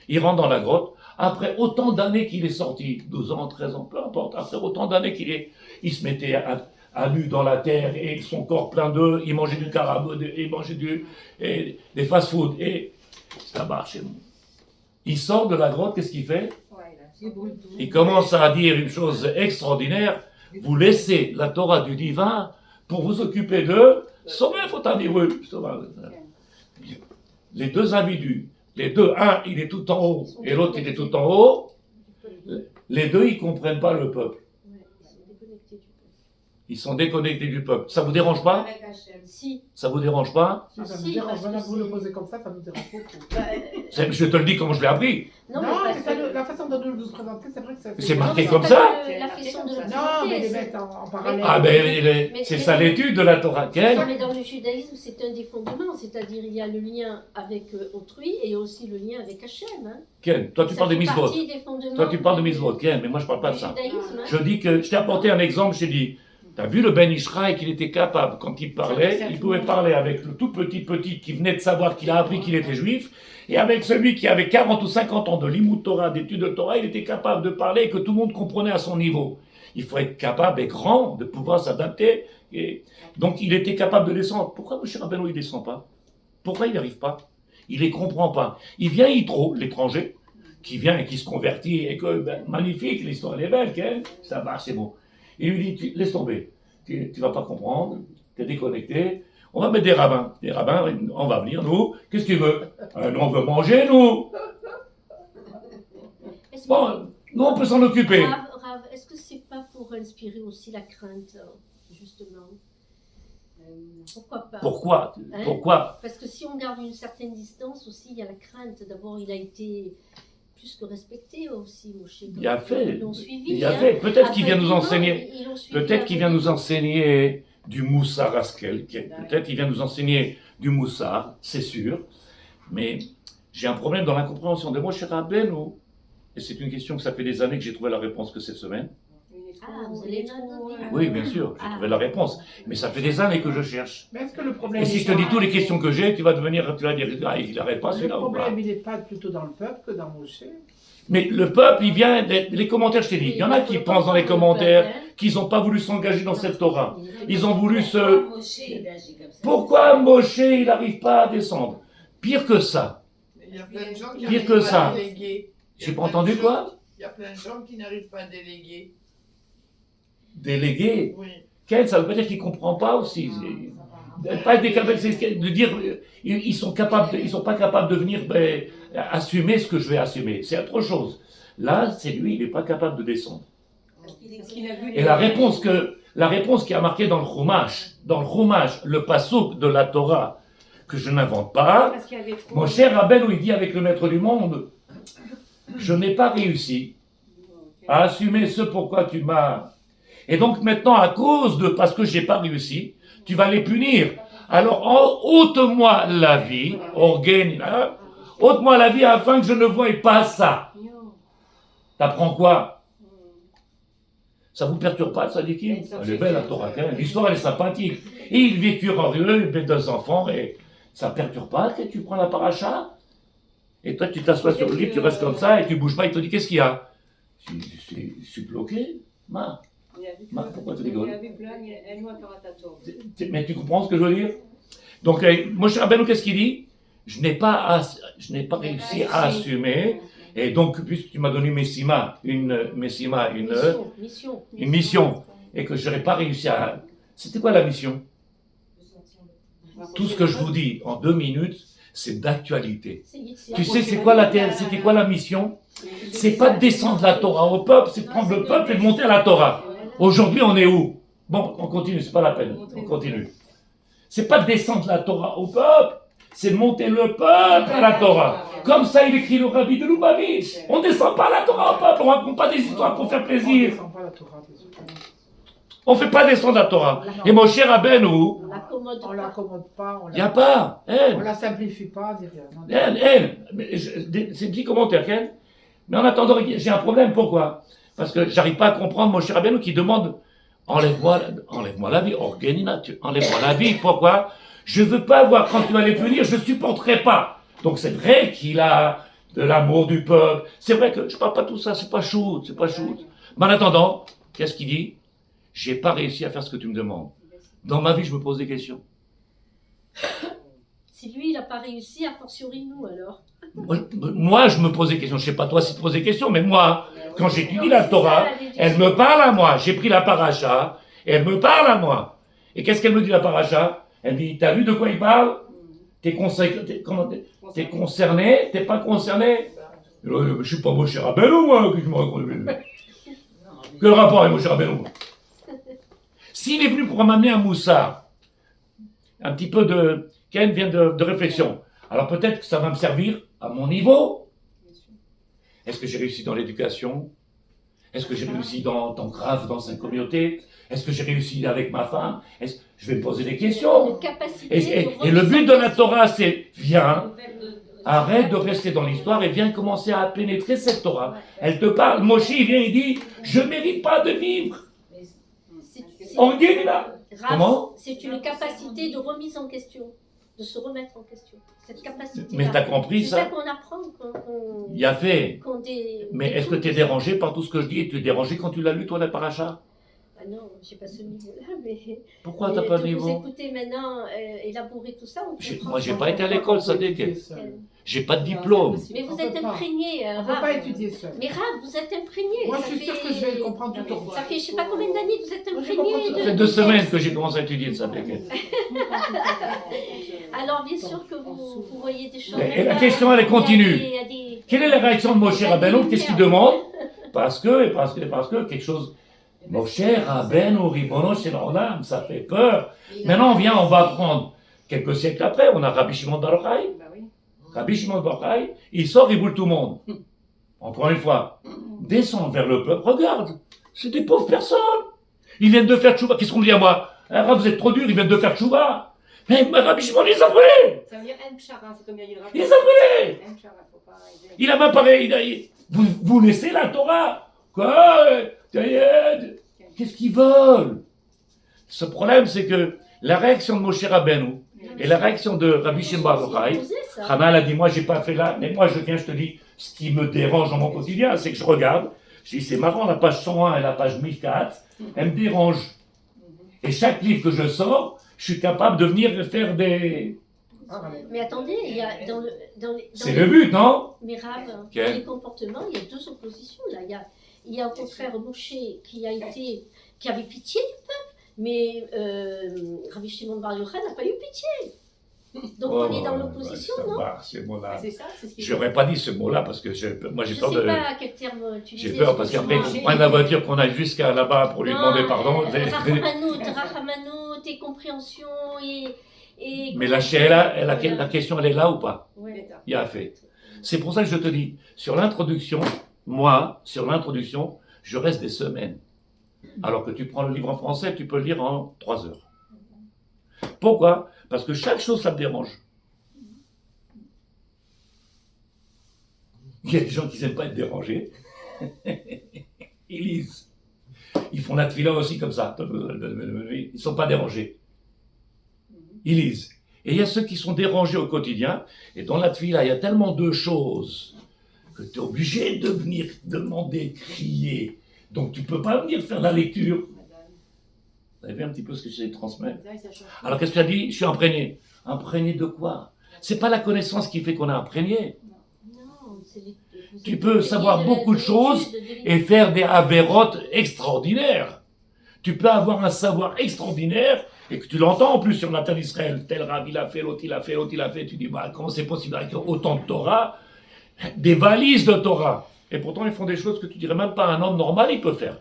Il rentre dans la grotte. Après autant d'années qu'il est sorti, 12 ans, 13 ans, peu importe, après autant d'années il se mettait à nu dans la terre et son corps plein d'œufs, il mangeait du carabou, il mangeait des fast-food. Et ça marche chez nous. Il sort de la grotte, qu'est-ce qu'il fait? Il commence à dire une chose extraordinaire. Vous laissez la Torah du divin pour vous occuper d'eux. Les deux individus, un il est tout en haut et l'autre il est tout en haut, les deux ils ne comprennent pas le peuple. Ils sont déconnectés du peuple. Ça vous dérange pas? Si. Ça vous dérange pas? Si, ça me dérange. Voilà, vous le posez comme ça me dérange beaucoup. Je te le dis comme je l'ai appris. Non, c'est ça, la façon dont vous le présentez, c'est vrai que ça. C'est marqué comme ça? La façon de le présenter. Non, mais les mettre en parallèle. Ah ben, c'est ça l'étude de la Torah. Non, mais dans le judaïsme, c'est un des fondements, c'est-à-dire il y a le lien avec autrui et aussi le lien avec Hachem. Hein. Ken, toi tu parles des mitzvot. Toi tu parles de mitzvot, Ken, mais moi je parle pas de ça. Judaïsme, hein. Je dis que, je t'ai apporté un exemple, je t'ai dit, t'as vu le Ben Ishraï qu'il était capable, quand il parlait, il pouvait parler avec le tout petit qui venait de savoir qu'il a appris qu'il était juif, et avec celui qui avait 40 ou 50 ans de Limud Torah, d'études de Torah, il était capable de parler et que tout le monde comprenait à son niveau. Il faut être capable et grand de pouvoir s'adapter. Et donc il était capable de descendre. Pourquoi Moshe Rabbeinu il ne descend pas? Pourquoi il n'y arrive pas? Il ne les comprend pas. Il vient Yitro, l'étranger, qui vient et qui se convertit, et que, magnifique, l'histoire elle est belle, hein, ça va, c'est bon. Il lui dit, laisse tomber, tu ne vas pas comprendre, tu es déconnecté, on va mettre des rabbins, on va venir, nous, qu'est-ce que tu veux? Nous on veut manger, nous. Bon, nous on peut s'en occuper. Rav, est-ce que c'est pas pour inspirer aussi la crainte, justement? Pourquoi pas? Pourquoi? Hein? Pourquoi? Parce que si on garde une certaine distance aussi, il y a la crainte. D'abord, il a été plus que respecté aussi, Moshe. Il a fait. Ils l'ont suivi. Il a fait. Peut-être qu'il vient nous Après, enseigner. ils l'ont suivi Peut-être qu'il vient avec- nous enseigner du moussar Askel. Peut-être qu'il vient nous enseigner du moussar, c'est sûr. Mais j'ai un problème dans l'incompréhension de Moshe Rabbeinu. Et c'est une question que ça fait des années que j'ai trouvé la réponse que cette semaine. Ah, vous allez nous donner. Oui, bien sûr, j'ai trouvé la réponse. Mais ça fait des années que je cherche. Mais est-ce que le problème. Et si je te dis toutes les questions que j'ai, tu vas dire, ah, il n'arrête pas Le celui-là. ou pas. problème, il n'est pas plutôt dans le peuple que dans Moshe. Mais le peuple, il vient, les commentaires, je t'ai dit, il y en a qui pensent dans les commentaires qu'ils n'ont pas voulu s'engager dans cette Torah. Ils ont voulu se... Pourquoi Moshe, il n'arrive pas à descendre? Pire que ça. Il y a plein de gens qui Pire n'arrivent que pas ça. à déléguer. J'ai pas entendu quoi? Il y a plein de gens qui n'arrivent pas à déléguer. Délégué. Oui. Quel, ça veut pas dire qu'il ne comprend pas aussi. Pas être capable de dire, ils sont pas capables de venir assumer ce que je vais assumer. C'est autre chose. Là, c'est lui, il n'est pas capable de descendre. Et la réponse qui a marqué dans le Chumash, le passouk de la Torah, que je n'invente pas, mon cher Rabbeinu, il dit avec le maître du monde, je n'ai pas réussi à assumer ce pourquoi tu m'as... Et donc maintenant, parce que j'ai pas réussi, tu vas les punir. Alors, ôte-moi la vie, ôte-moi la vie afin que je ne voie pas ça. T'apprends quoi? Ça vous perturbe pas, ça dit qui? Elle est belle la Torah, hein. L'histoire elle est sympathique. Et ils vécurent heureux, ils avaient 2 enfants, et ça perturbe pas que tu prends la paracha? Et toi tu t'assois sur le lit, tu restes comme ça, et tu bouges pas, il te dit qu'est-ce qu'il y a? Je suis bloqué, pourquoi tu rigoles? Mais tu comprends ce que je veux dire? Donc, Moshe Rabbeinu, qu'est-ce qu'il dit? Je n'ai pas réussi à assumer, et donc, puisque tu m'as donné une mission, et que je n'aurais pas réussi à... C'était quoi la mission? Tout ce que je vous dis en 2 minutes, c'est d'actualité. Tu sais, c'était quoi la mission? C'est pas de descendre la Torah au peuple, c'est de prendre le peuple et de monter à la Torah. Aujourd'hui, on est où? Bon, on continue, c'est pas la peine, on continue. C'est pas de descendre la Torah au peuple, c'est de monter le peuple à la Torah. Comme ça, il écrit le Rabbi de Lubavitch. On ne descend pas la Torah au peuple, on ne raconte pas des histoires pour faire plaisir. On ne fait pas descendre la Torah. Et mon cher Rabbeinu, on ne l'accommode pas. Il n'y a pas. On ne la simplifie pas, dis rien. C'est un petit commentaire, Ken. Mais en attendant, j'ai un problème. Pourquoi? Parce que j'arrive pas à comprendre mon cher Rabbeinu qui demande enlève-moi la vie, enlève-moi la vie. Pourquoi? Je veux pas voir quand tu vas les punir, je supporterai pas. Donc c'est vrai qu'il a de l'amour du peuple. C'est vrai que je parle pas de tout ça, c'est pas shoot. Mais en attendant, qu'est-ce qu'il dit? J'ai pas réussi à faire ce que tu me demandes. Dans ma vie, je me pose des questions. Si lui, il n'a pas réussi, a fortiori nous alors. Moi, je me pose des questions. Je sais pas toi si tu te poses des questions, mais moi, quand j'étudie la Torah, elle me parle à moi. J'ai pris la paracha, et elle me parle à moi. Et qu'est-ce qu'elle me dit la paracha? Elle me dit, t'as vu de quoi il parle? T'es concerné? T'es pas concerné? Je suis pas Moshe Rabbeinu, moi, que je me raconte. Quel rapport avec Moshe Rabbeinu? S'il est venu pour m'amener un moussard, un petit peu de... Ken vient de réflexion. Alors peut-être que ça va me servir à mon niveau. Est-ce que j'ai réussi dans l'éducation? Est-ce que j'ai réussi dans grave dans cette communauté? Est-ce que j'ai réussi avec ma femme? Je vais me poser des questions. Et le but de la Torah, c'est viens, arrête de rester dans l'histoire et viens commencer à pénétrer cette Torah. Elle te parle. Moshe, il vient et dit, je ne mérite pas de vivre. On dit là. Comment? C'est une capacité de remise en question, de se remettre en question. Cette capacité. Mais t'as compris ça? C'est ça qu'on apprend. Il y a fait. Mais est-ce que tu es dérangé par tout ce que je dis? Et tu es dérangé quand tu l'as lu, toi, la paracha? Ah non, je n'ai pas ce niveau-là, mais... Pourquoi t'as pas de niveau? Vous écoutez maintenant élaborer tout ça, Moi, j'ai pas été à l'école, ça dit que... J'ai pas de diplôme. Mais vous êtes imprégné, On ne peut pas étudier seul. Mais Rav, vous êtes imprégné. Moi, je suis sûre que je vais le comprendre tout au long. Ça fait je ne sais pas combien d'années que vous êtes imprégné. Ça fait 2 semaines que j'ai commencé à étudier ça. Alors, bien sûr que vous voyez des choses... Et la question, elle continue. Quelle est la réaction de Moshe Rabbeinu? Qu'est-ce qu'il demande? Parce que quelque chose... Moshe Rabbeinu, Ribono Shel Olam, ça fait peur. Maintenant, on va prendre quelques siècles après, on a Rabbi Shimon Bar Yochai. Rabbi Shimon Bar Yochai, il sort, il boule tout le monde. Encore une fois, descend vers le peuple, regarde, c'est des pauvres personnes. Ils viennent de faire tchouva. Qu'est-ce qu'on dit à moi? Ah, vous êtes trop dur, ils viennent de faire tchouva. Mais Rabbi Shimon, il les a brûlés. Ça veut dire un pshara, c'est comme il y a une Il les a brûlés. Un pshara, faut pas aider. Il a même parlé. Vous laissez la Torah. Quoi? Qu'est-ce qu'ils veulent? Ce problème, c'est que la réaction de Moshe Rabbeinu et la réaction de Rabbi Shimon Bar Yochai, Hana, elle a dit, moi, j'ai pas fait là, mais moi, je te dis, ce qui me dérange dans mon quotidien, c'est que je regarde, je dis, c'est marrant, la page 101 et la page 1004, elle me dérange. Et chaque livre que je sors, je suis capable de venir faire des... Mais attendez, il y a C'est le but, non? Mais Rav, Ok. dans les comportements, il y a deux oppositions là. Il y a au contraire Moshe qui avait pitié du peuple, mais Rabbi Shimon Bar Yochai n'a pas eu pitié. Donc on est dans l'opposition, non? Ces mots-là. C'est ça, c'est ce qui Je n'aurais pas dit ce mot-là parce que moi j'ai Je peur ne sais de... pas à quel terme tu disais. J'ai peur parce qu'après il faut J'ai- prendre la voiture, qu'on aille jusqu'à là-bas pour lui demander pardon. Rachamanout, et compréhension et Mais la Sheila, la question elle est là ou pas? Ouais. Il y a fait. C'est pour ça que je te dis, sur l'introduction, moi, sur l'introduction, je reste des semaines. Alors que tu prends le livre en français, tu peux le lire en 3 heures. Pourquoi? Parce que chaque chose, ça me dérange. Il y a des gens qui n'aiment pas être dérangés. Ils lisent. Ils font la tefila aussi comme ça. Ils ne sont pas dérangés. Ils lisent. Et il y a ceux qui sont dérangés au quotidien. Et dans la tefila, il y a tellement de choses que tu es obligé de venir demander, crier. Donc tu ne peux pas venir faire la lecture. Vous avez vu un petit peu ce que j'ai de transmettre? Alors qu'est-ce que tu as dit? Je suis imprégné. Imprégné de quoi? C'est pas la connaissance qui fait qu'on est imprégné. Non, Tu peux savoir beaucoup de choses et faire des avérotes extraordinaires. Tu peux avoir un savoir extraordinaire et que tu l'entends en plus sur Nathan Israël. Tel Rav, il a fait, l'autre il a fait, l'autre il a fait. Tu dis, bah, comment c'est possible avec autant de Torah? Des valises de Torah. Et pourtant, ils font des choses que tu dirais même pas un homme normal, il peut faire.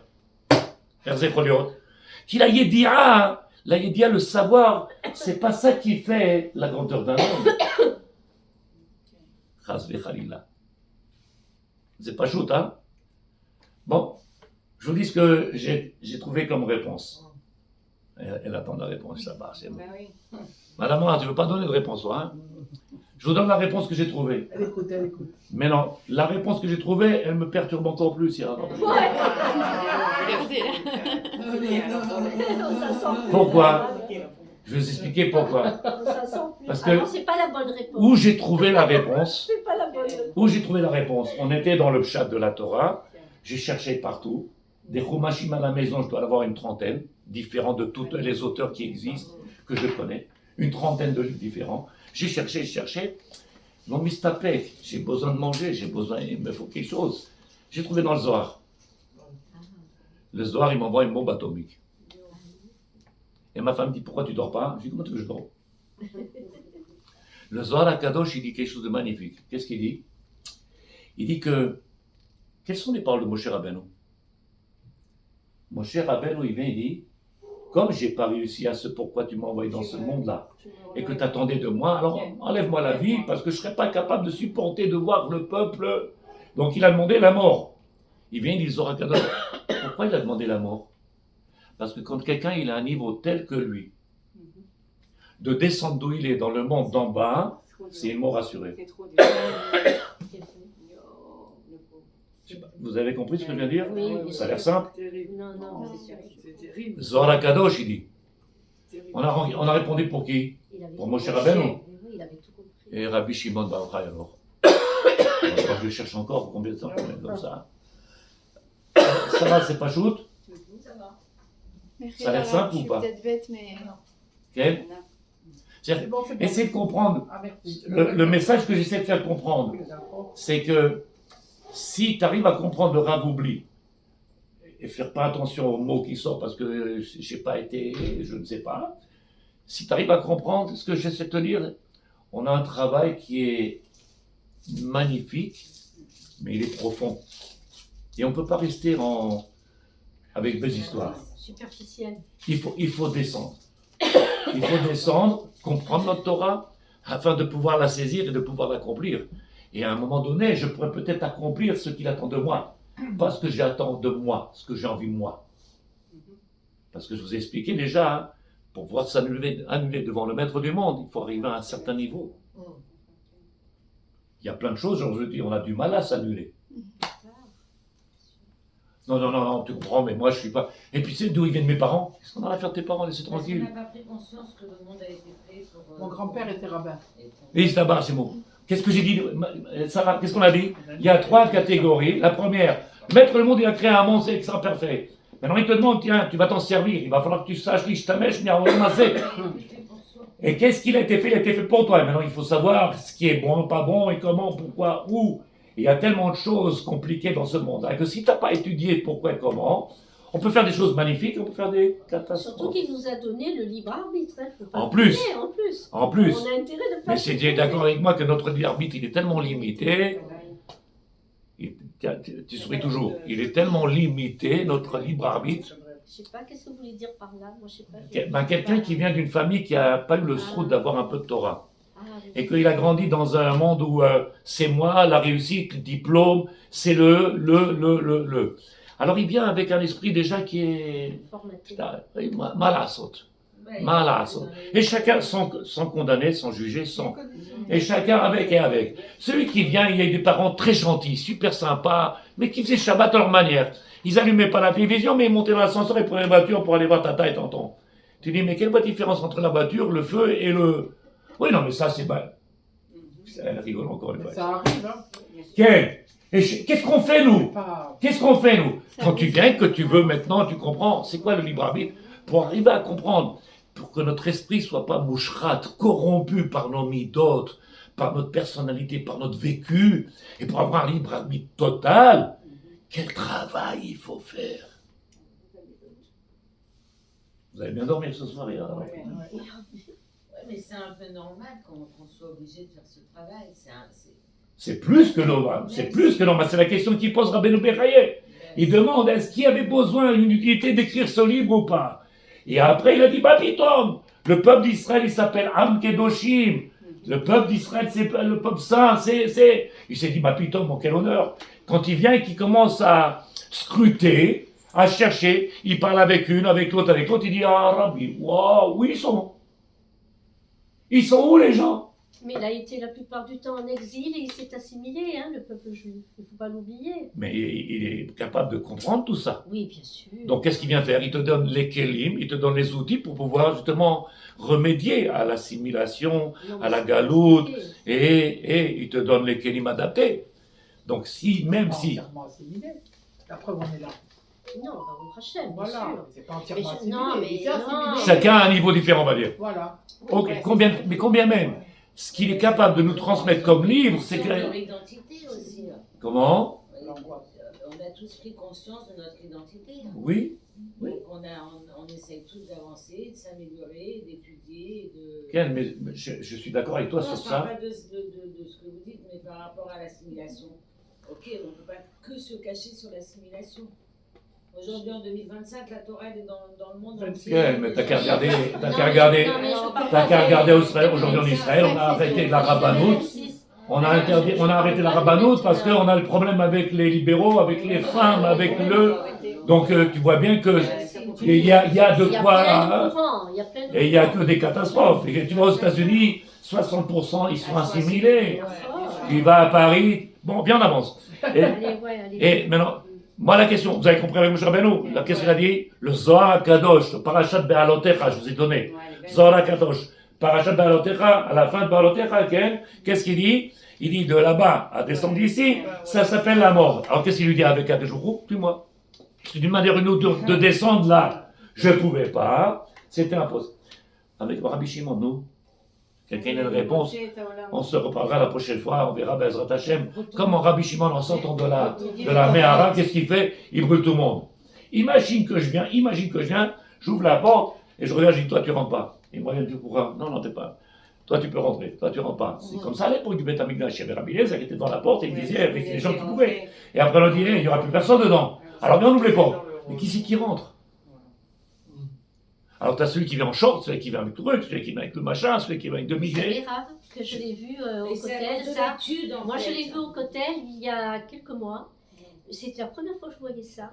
Qu'il a yédia, le savoir, c'est pas ça qui fait la grandeur d'un homme. Chas v'chalila. C'est pas shoot, hein? Bon, je vous dis ce que j'ai trouvé comme réponse. Elle attend la réponse, ça va, c'est bon. Ben oui. Madame Morin, tu veux pas donner de réponse, toi, hein? Je vous donne la réponse que j'ai trouvée. Elle écoute, elle écoute. Mais non, la réponse que j'ai trouvée, elle me perturbe encore plus. Pourquoi? Je vais vous expliquer pourquoi. Parce que c'est pas la bonne réponse. où j'ai trouvé la réponse, C'est pas la bonne réponse. où j'ai trouvé la réponse, on était dans le pshat de la Torah, j'ai cherché partout, des chumashim à la maison, je dois en avoir une trentaine, différents de tous les auteurs qui existent, que je connais, une trentaine de livres différents. J'ai cherché, non mistapek, j'ai besoin de manger, il me faut quelque chose. J'ai trouvé dans le Zohar. Le Zohar, il m'envoie une bombe atomique. Et ma femme dit, pourquoi tu dors pas? Je dis, comment tu veux que je dors? Le Zohar HaKadosh, il dit quelque chose de magnifique. Qu'est-ce qu'il dit? Il dit que, quelles sont les paroles de Moshe Rabbeinu? Moshe Rabbeinu, il vient, il dit, comme j'ai pas réussi à ce pourquoi tu m'as envoyé dans ce monde-là, et que tu attendais de moi, alors enlève-moi la vie, parce que je ne serais pas capable de supporter de voir le peuple. Donc il a demandé la mort. Il vient, il dit, Zohar HaKadosh, pourquoi il a demandé la mort? Parce que quand quelqu'un il a un niveau tel que lui, de descendre d'où il est dans le monde d'en bas, c'est une mort assurée. Vous avez compris ce que je viens de dire? Oui, Ça a l'air simple. Non, c'est sûr. C'est terrible. Zohar HaKadosh, il dit. On a répondu pour qui? Pour Moshe Rabbeinu. Oui, il avait tout compris. Et Rabbi Shimon Bar Yochai alors. Alors, je cherche encore combien de temps comme ça. Ça va, c'est pas shoot? Ça a l'air simple ou pas? Je suis peut-être bête, mais. Ok? C'est bon, c'est bon. Essayez de comprendre. Ah, merci. Le message que j'essaie de faire comprendre, c'est que si tu arrives à comprendre le Rav oubli, et faire pas attention aux mots qui sortent parce que j'ai pas été, je ne sais pas, si tu arrives à comprendre ce que j'essaie de te dire, on a un travail qui est magnifique, mais il est profond. Et on ne peut pas rester avec des histoires. Superficiel. Il faut descendre. Il faut descendre, comprendre notre Torah, afin de pouvoir la saisir et de pouvoir l'accomplir. Et à un moment donné, je pourrais peut-être accomplir ce qu'il attend de moi. Pas ce que j'attends de moi, ce que j'ai envie de moi. Parce que je vous ai expliqué déjà, hein, pour pouvoir s'annuler devant le maître du monde, il faut arriver à un certain niveau. Il y a plein de choses, je dis, on a du mal à s'annuler. Non, tu comprends, mais moi je suis pas. Et puis c'est d'où ils viennent mes parents. Qu'est-ce qu'on a à faire de tes parents, laissez Parce qu'on tranquille. n'a pas pris conscience que le monde a été fait pour. Mon grand-père était rabbin. Et là-bas, c'est bon. Qu'est-ce que j'ai dit, Sarah? Qu'est-ce qu'on a dit? Il y a 3 catégories. La première, maître le monde, il a créé un monde, c'est extra parfait. Maintenant, il te demande, tiens, tu vas t'en servir. Il va falloir que tu saches l'ishtamesh, et qu'est-ce qu'il a été fait? Il a été fait pour toi. Et maintenant, il faut savoir ce qui est bon, pas bon, et comment, pourquoi, où. Il y a tellement de choses compliquées dans ce monde-là que si tu n'as pas étudié pourquoi et comment, on peut faire des choses magnifiques, on peut faire des catastrophes. Surtout qu'il nous a donné le libre arbitre. Hein. Faut pas En plus. oublier, en plus. En plus. On a intérêt de pas. Mais c'est d'accord avec moi que notre libre arbitre, il est tellement limité. Tu souris toujours. Il est tellement limité, notre libre arbitre. Je sais pas, qu'est-ce que vous voulez dire par là? Moi, je sais pas. Ben, quelqu'un qui vient d'une famille qui n'a pas eu le souhait d'avoir un peu de Torah. Ah, oui. Et qu'il a grandi dans un monde où c'est moi, la réussite, le diplôme, c'est le. Alors il vient avec un esprit déjà qui est Formaté. malasot. Malasot. Et chacun sans condamner, sans juger, sans. Et chacun avec et avec. Celui qui vient, il y a des parents très gentils, super sympas, mais qui faisaient Shabbat à leur manière. Ils n'allumaient pas la télévision, mais ils montaient dans l'ascenseur et prenaient la voiture pour aller voir tata et tonton. Tu dis, mais quelle est la différence entre la voiture, le feu et le. Oui, non, mais ça, c'est mal. Elle rigole encore une fois. Ça arrive, hein. Quel Et qu'est-ce qu'on fait, nous? Pas... Qu'est-ce qu'on fait, nous? Quand tu viens, que tu veux maintenant, tu comprends. C'est quoi le libre arbitre? Pour arriver à comprendre, pour que notre esprit soit pas moucherat, corrompu par nos midotes, par notre personnalité, par notre vécu, et pour avoir un libre arbitre total, quel travail il faut faire? Vous allez bien dormir ce soir, hein? Ouais, mais c'est un peu normal qu'on soit obligé de faire ce travail. C'est plus que normal, c'est plus que normal. C'est la question qu'il pose Rabbeinu Bechaye. Il demande, est-ce qu'il y avait besoin d'une utilité d'écrire ce livre ou pas? Et après, il a dit, bah, pitom, le peuple d'Israël, il s'appelle Am Kedoshim. Le peuple d'Israël, c'est le peuple saint, Il s'est dit, bah, pitom, quel honneur. Quand il vient et qu'il commence à scruter, à chercher, il parle avec une, avec l'autre, il dit, ah, Rabbi, waouh, où ils sont? Ils sont où, les gens? Mais il a été la plupart du temps en exil et il s'est assimilé, hein, le peuple juif. Il ne faut pas l'oublier. Mais il est capable de comprendre tout ça. Oui, bien sûr. Donc, qu'est-ce qu'il vient faire? Il te donne les kelim, il te donne les outils pour pouvoir justement remédier à l'assimilation, Non, à la c'est galoute, compliqué. et il te donne les kelim adaptés. Donc, même pas si... entièrement assimilé. La preuve, on est là. Non, Baruch Hashem, bien Voilà. sûr. C'est pas entièrement Mais assimilé. non, mais c'est assimilé. non. Chacun a un niveau différent, on va dire. Voilà. Ok, combien même? Ce qu'il est capable de nous transmettre comme livre, c'est Sur que... leur identité aussi. Comment? On a tous pris conscience de notre identité. Oui. Donc on essaye tous d'avancer, de s'améliorer, d'étudier, de... Ken, mais je suis d'accord avec toi Non, sur je parle ça. pas de ce que vous dites, mais par rapport à l'assimilation. Ok, on ne peut pas que se cacher sur l'assimilation. Aujourd'hui, en 2025, la Torah elle est dans le monde entier. Ken, mais t'as qu'à regarder... T'as Non, qu'à regarder... non, mais je parle T'as pas qu'à de- regarder aujourd'hui en Israël, on a arrêté la rabbanoute. On a arrêté la rabbanoute parce qu'on a le problème avec les libéraux, avec les femmes, avec le... Donc tu vois bien que il y a de Il y a plein quoi... de courants, il y a plein de Et il n'y a courants. que des catastrophes. Et tu vois aux États-Unis, 60% ils sont assimilés. Oh. Tu vas à Paris, bon, bien en avance. Et, Allez, ouais, allez. et maintenant, moi la question, vous avez compris avec Moshe Rabbeinu, la question il a dit, le Zohar Kadosh, le Parashat Be'alotecha, je vous ai donné. Zohar Kadosh, Parashat Be'alotecha, à la fin de Be'alotecha, qu'est-ce qu'il dit? Il dit de là-bas à descendre d'ici, ça s'appelle la mort. Alors qu'est-ce qu'il lui dit avec Adéjourou? Plus moi. D'une manière ou d'une autre, de descendre là, je ne pouvais pas, c'était impossible. Avec Rabbi Shimon, nous, quelqu'un a une réponse, on se reparlera la prochaine fois, on verra Bezrat Hashem. Comment Rabbi Shimon, en sortant de la Mehara, qu'est-ce qu'il fait? Il brûle tout le monde. Imagine que je viens, j'ouvre la porte, et je regarde, je dis, toi tu rentres pas. Et moi, je dis, pourquoi? Non, t'es pas. Toi, tu peux rentrer, toi, tu rentres pas. C'est comme ça à l'époque du Beth Amikdash. Il y avait Rabbi Eliezer qui était devant la porte et il disait avec les gens qui pouvaient. Et après, on disait, il n'y aura plus personne dedans. Alors, bien, on ouvre les portes. Mais qui c'est qui rentre? Alors, tu as celui qui vient en short, celui qui vient avec le truc, celui qui vient avec le machin, celui qui vient avec deux C'est milliers. rare que je l'ai vu au Mais c'est à Kotel, cause de ça. l'étude, en Moi, je fait. l'ai vu au Kotel il y a quelques mois. C'était la première fois que je voyais ça,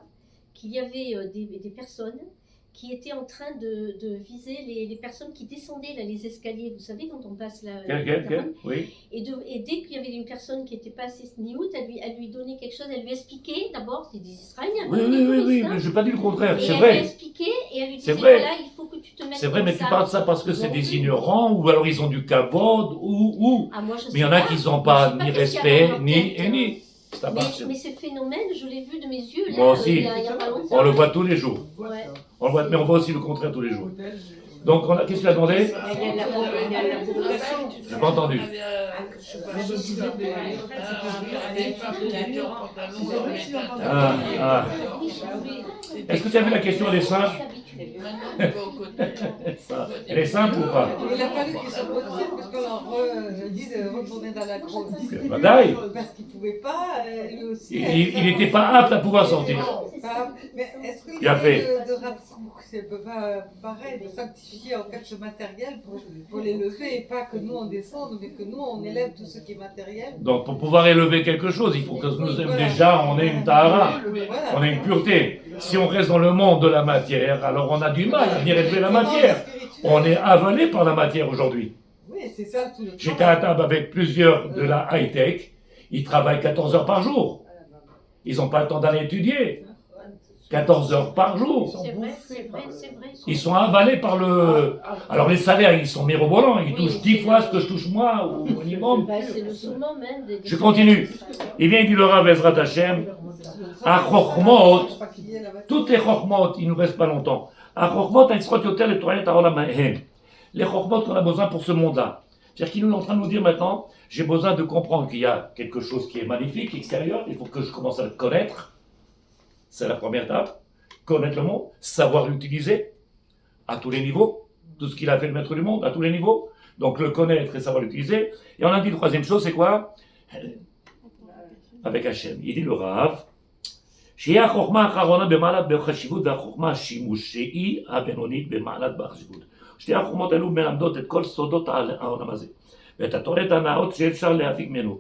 qu'il y avait des personnes qui était en train de viser les personnes qui descendaient là, les escaliers. Vous savez, quand on passe là. Quel Oui. Et dès qu'il y avait une personne qui n'était pas assez sniout, elle lui donnait quelque chose, elle lui expliquait d'abord, c'est des Israéliens. Oui, mais je n'ai pas dit le contraire, Et c'est elle lui vrai. expliquait et elle lui C'est disait vrai. voilà, il faut que tu te mettes C'est vrai, comme mais tu ça. parles de ça parce que c'est Non des plus. ignorants, ou alors ils ont du kavod, ou. Ah, moi, je Mais il y en sais a pas. qui n'ont Moi, pas je sais ni qu'est-ce qu'il y avait respect, dans leur ni. tête, ni. Ça marche. Mais ce phénomène, je l'ai vu de mes yeux là, Moi aussi. il y a pas longtemps. On le voit tous les jours. Ouais. On le voit, mais on voit aussi le contraire tous les jours. Donc, qu'est-ce que tu as demandé? Il y a la provocation. J'ai pas entendu. Est-ce que tu as vu la question, elle est simple? Elle est simple ou pas? Il a fallu qu'ils soient motivés parce qu'on leur dise de retourner dans la grotte. Badaï. Parce qu'il ne pouvait pas, lui aussi. Il n'était pas apte à pouvoir sortir. Mais est-ce qu'il Il a fait. de c'est pas pareil, de sanctifier en fait ce matériel pour l'élever et pas que nous on descende, mais que nous on élève tout ce qui est matériel. Donc, pour pouvoir élever quelque chose, il faut que nous déjà on ait une tahara, on ait une pureté. Si on reste dans le monde de la matière, alors on a du mal à venir élever la matière. On est avalé par la matière aujourd'hui. Oui, c'est ça tout le temps. J'étais à table avec plusieurs de la high-tech, ils travaillent 14 heures par jour. Ils n'ont pas le temps d'aller étudier. 14 heures par jour. C'est vrai. Ils sont avalés par le... Alors les salaires, ils sont mirobolants, ils touchent 10 fois ce que je touche moi, au minimum. C'est le summum même des... Je continue. Il vient, il dit le Rav Ezrat Hashem, à Chochmot, toutes les Chochmot, il ne nous reste pas longtemps. À Chochmot, les Chochmot qu'on a besoin pour ce monde-là. C'est-à-dire qu'il est en train de nous dire maintenant, j'ai besoin de comprendre qu'il y a quelque chose qui est magnifique, extérieur, il faut que je commence à le connaître. C'est la première étape. Connaître le monde, savoir l'utiliser à tous les niveaux. Tout ce qu'il a fait le maître du monde, à tous les niveaux. Donc le connaître et savoir l'utiliser. Et on a dit, la troisième chose, c'est quoi? Avec Hachem. Il dit le Rav, שיהיה החוכמה האחרונה במעלת בחשיבות והחוכמה השימושי הבינונית במעלת בחשיבות. שתי החוכמות האלו מלמדות את כל סודות העולם הזה, ואת התורת הנאות שאפשר להפיק ממנו,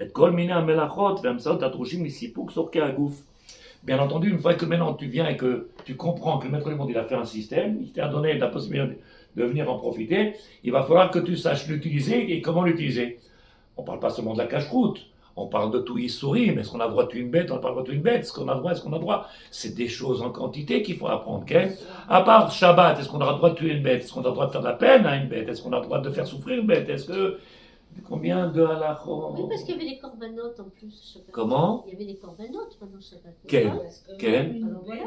את כל מיני המלאכות והמצאות הדרושים לסיפוק צורכי הגוף. Bien entendu, une fois que maintenant tu viens et que tu comprends que le maître du monde il a fait un système, il t'a donné la possibilité de venir en profiter, il va falloir que tu saches l'utiliser et comment l'utiliser. On ne parle pas seulement de la cache-croûte. On parle de tout Issourim, est-ce qu'on a le droit de tuer une bête, on n'a pas le droit de tuer une bête, est-ce qu'on a le droit, est-ce qu'on a le droit? C'est des choses en quantité qu'il faut apprendre, okay? À part Shabbat, est-ce qu'on a le droit de tuer une bête, est-ce qu'on a le droit de faire de la peine à une bête, est-ce qu'on a le droit de faire souffrir une bête, est-ce que... Combien de halachot? Oui, parce qu'il y avait les corbanotes en plus. Shabbat. Comment? Il y avait les corbanotes pendant Shabbat. Quel? Alors voilà.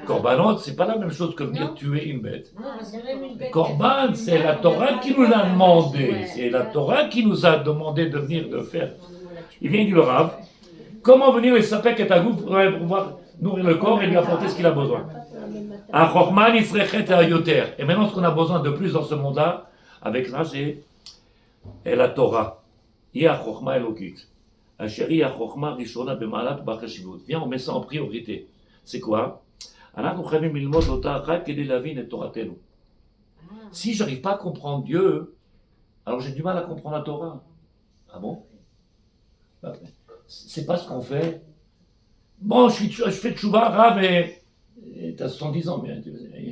Korbanot, c'est pas la même chose que venir Non. tuer une bête. Non, parce que même une bête. Korban, c'est la Torah qui nous l'a demandé, c'est la Torah qui nous a demandé de venir de faire. Il vient du Rav. Comment venir les sapek et tagou pour pouvoir nourrir le corps et lui apporter ce qu'il a besoin. Et maintenant, ce qu'on a besoin de plus dans ce monde-là, avec ça, c'est la Torah. Viens, on met ça en priorité. C'est quoi? Si je n'arrive pas à comprendre Dieu, alors j'ai du mal à comprendre la Torah. Ah bon? C'est pas ce qu'on fait. Bon, je fais tchouva, Rav, et tu as 70 ans, mais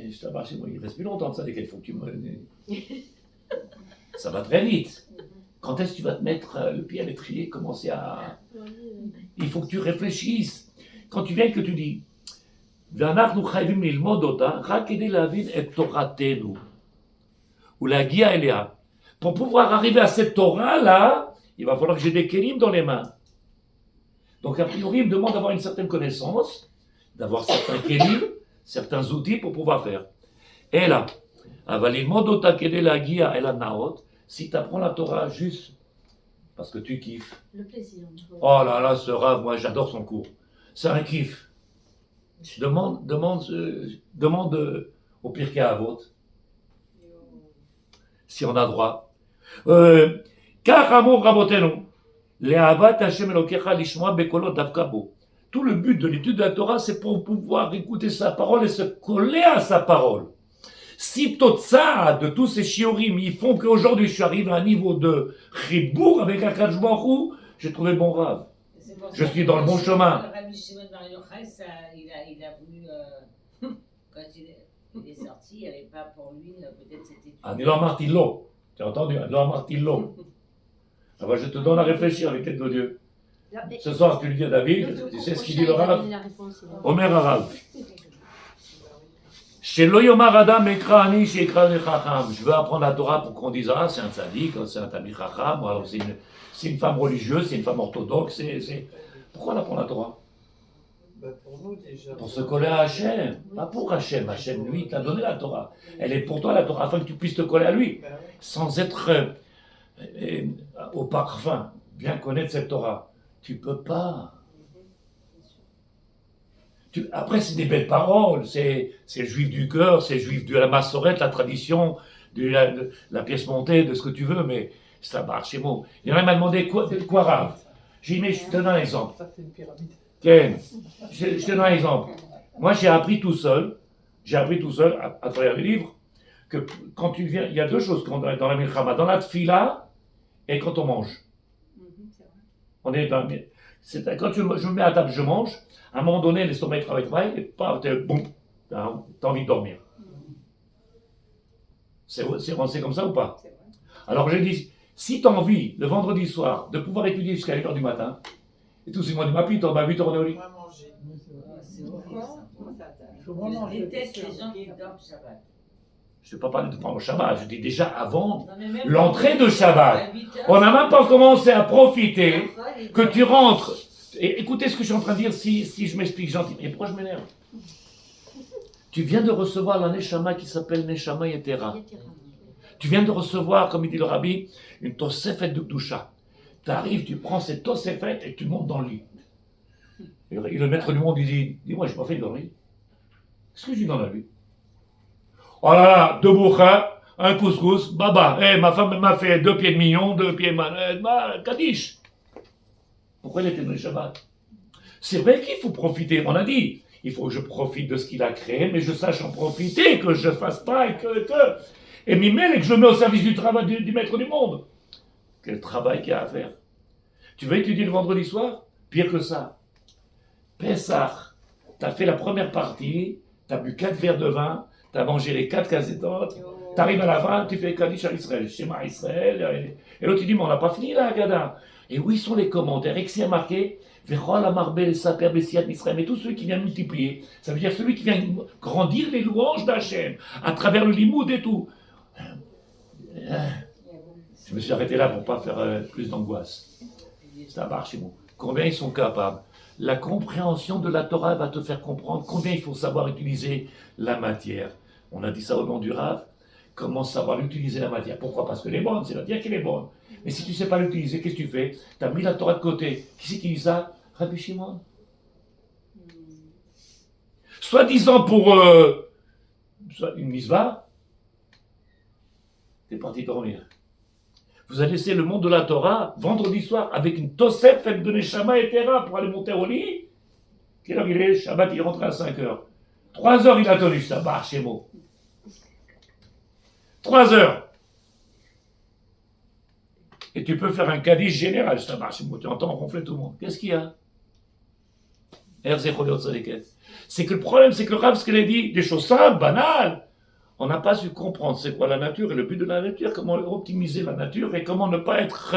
je t'ai marché, moi, il reste plus longtemps de ça, il faut que tu me... Ça va très vite. Quand est-ce que tu vas te mettre le pied à l'étrier, commencer à... Il faut que tu réfléchisses. Quand tu viens que tu dis, ואנחנו חייבים ללמוד אותה רק כדי להבין את תורתנו ולהגיע אליה. Pour pouvoir arriver à cette Torah-là, il va falloir que j'ai des kélim dans les mains. Donc, a priori, il me demande d'avoir une certaine connaissance, d'avoir certains kélim, certains outils pour pouvoir faire. Et là, si tu apprends la Torah juste parce que tu kiffes. Le plaisir. Oh là là, ce Rav, moi j'adore son cours. C'est un kiff. Demande au Pirkei Avot si on a droit. Car amour rabotenu. Tout le but de l'étude de la Torah, c'est pour pouvoir écouter sa parole et se coller à sa parole. Si tout ça, de tous ces shiurim, ils font qu'aujourd'hui je suis arrivé à un niveau de chibour avec Akadosh Baruch Hu, j'ai trouvé bon Rav. Je suis dans le bon chemin. Rabbi Shimon Bar Yochai, il a voulu, Il est sorti, il n'y avait pas pour lui, peut-être c'était... אני לא אמרתי לא. Tu as entendu? אני לא אמרתי לא. Alors je te donne à réfléchir avec l'aide de Dieu. Ce soir, tu lui dis à David, tu sais ce qu'il dit le Rav? Omer Arav. Shelo yomar adam ekra ani sheikra le chacham. Je veux apprendre la Torah pour qu'on dise, ah, c'est un tzaddik, c'est un tamid chacham, ou alors c'est une femme religieuse, c'est une femme orthodoxe, Pourquoi on apprend la Torah? Pour nous déjà. Pour se coller à Hachem, pas pour Hachem. Hachem, lui, t'a donné la Torah. Elle est pour toi la Torah, afin que tu puisses te coller à lui, sans être au parfum, bien connaître cette Torah. Tu peux pas. Après, c'est des belles paroles, c'est le juif du cœur, c'est le juif de la massorette, la tradition, de la pièce montée, de ce que tu veux, mais ça marche, c'est bon. Il y en a qui m'a demandé quoi Rav? J'ai dit, mais je te donne un exemple. Ça, c'est une pyramide. Ken, je te donne un exemple. Moi, j'ai appris tout seul, à travers les livres, que quand tu viens, il y a deux choses dans la milchama, dans la tfila et quand on mange. On est dans, quand je me mets à table, je mange, à un moment donné, l'estomac travaille, et pas, boum, t'as envie de dormir. C'est comme ça ou pas? Alors j'ai dit, si tu as envie, le vendredi soir, de pouvoir étudier jusqu'à 1h du matin, et tout, c'est moi du matin, on va 8h au lit. Moi, manger. Il faut vraiment Je déteste les gens qui dorment Shabbat. Je ne vais pas parler de prendre le Shabbat, je dis déjà avant Non, mais même l'entrée de Shabbat. à 8 heures, On n'a même pas commencé à profiter que tu rentres. Et écoutez ce que je suis en train de dire si je m'explique gentiment. Et pourquoi je m'énerve? Tu viens de recevoir la Neshama qui s'appelle Neshama Yetera. Tu viens de recevoir, comme il dit le Rabbi, une Tosefet de Kdusha. Tu arrives, tu prends cette Tosefet et tu montes dans le lit. Et le maître du monde, il dit, dis-moi, je n'ai pas fait de dormir. Qu'est-ce que je dis dans la nuit? Oh là là, deux bouchas, un couscous, baba. Ma femme m'a fait 2 pieds de mignon, 2 pieds de Kaddish. Pourquoi il était dans le Shabbat? C'est vrai qu'il faut profiter, on a dit. Il faut que je profite de ce qu'il a créé, mais je sache en profiter, que je ne fasse pas et et m'y mêle et que je le mets au service du travail du maître du monde. Quel travail qu'il y a à faire. Tu vas étudier le vendredi soir? Pire que ça. Pessah, tu as fait la première partie, tu as bu 4 verres de vin, tu as mangé les 4 casétotes, tu arrives à la fin, tu fais Kaddish à Israël, Shema Israël, et l'autre il dit, mais on n'a pas fini là, Agada. Et où sont les commentaires? Et que c'est marqué, Vechol Amarbel Saper Bessiat Israël, mais tous ceux qui viennent multiplier, ça veut dire celui qui vient grandir les louanges d'Hachem, à travers le limoud et tout. Je me suis arrêté là pour ne pas faire plus d'angoisse. Ça marche chez moi. Combien ils sont capables? La compréhension de la Torah va te faire comprendre combien il faut savoir utiliser la matière. On a dit ça au nom du Rav. Comment savoir utiliser la matière? Pourquoi? Parce qu'elle est bonne, c'est la matière qu'elle est bonne. Mais si tu ne sais pas l'utiliser, qu'est-ce que tu fais? Tu as mis la Torah de côté. Qui c'est qui dit ça? Rabbi Shimon. Soi-disant pour une misva, t'es parti dormir. Vous avez laissé le monde de la Torah vendredi soir avec une Tosef faite de Neshama et Terra pour aller monter au lit. Quelle heure il est? Shabbat, il est rentré à 5h. 3 heures il a tenu, ça marche chez moi. 3 heures. Et tu peux faire un Kaddish général, ça marche chez moi. Tu entends ronfler tout le monde. Qu'est-ce qu'il y a? C'est que le problème, c'est que le Rav, ce qu'il a dit, des choses simples, banales, on n'a pas su comprendre c'est quoi la nature et le but de la nature, comment optimiser la nature et comment ne pas être...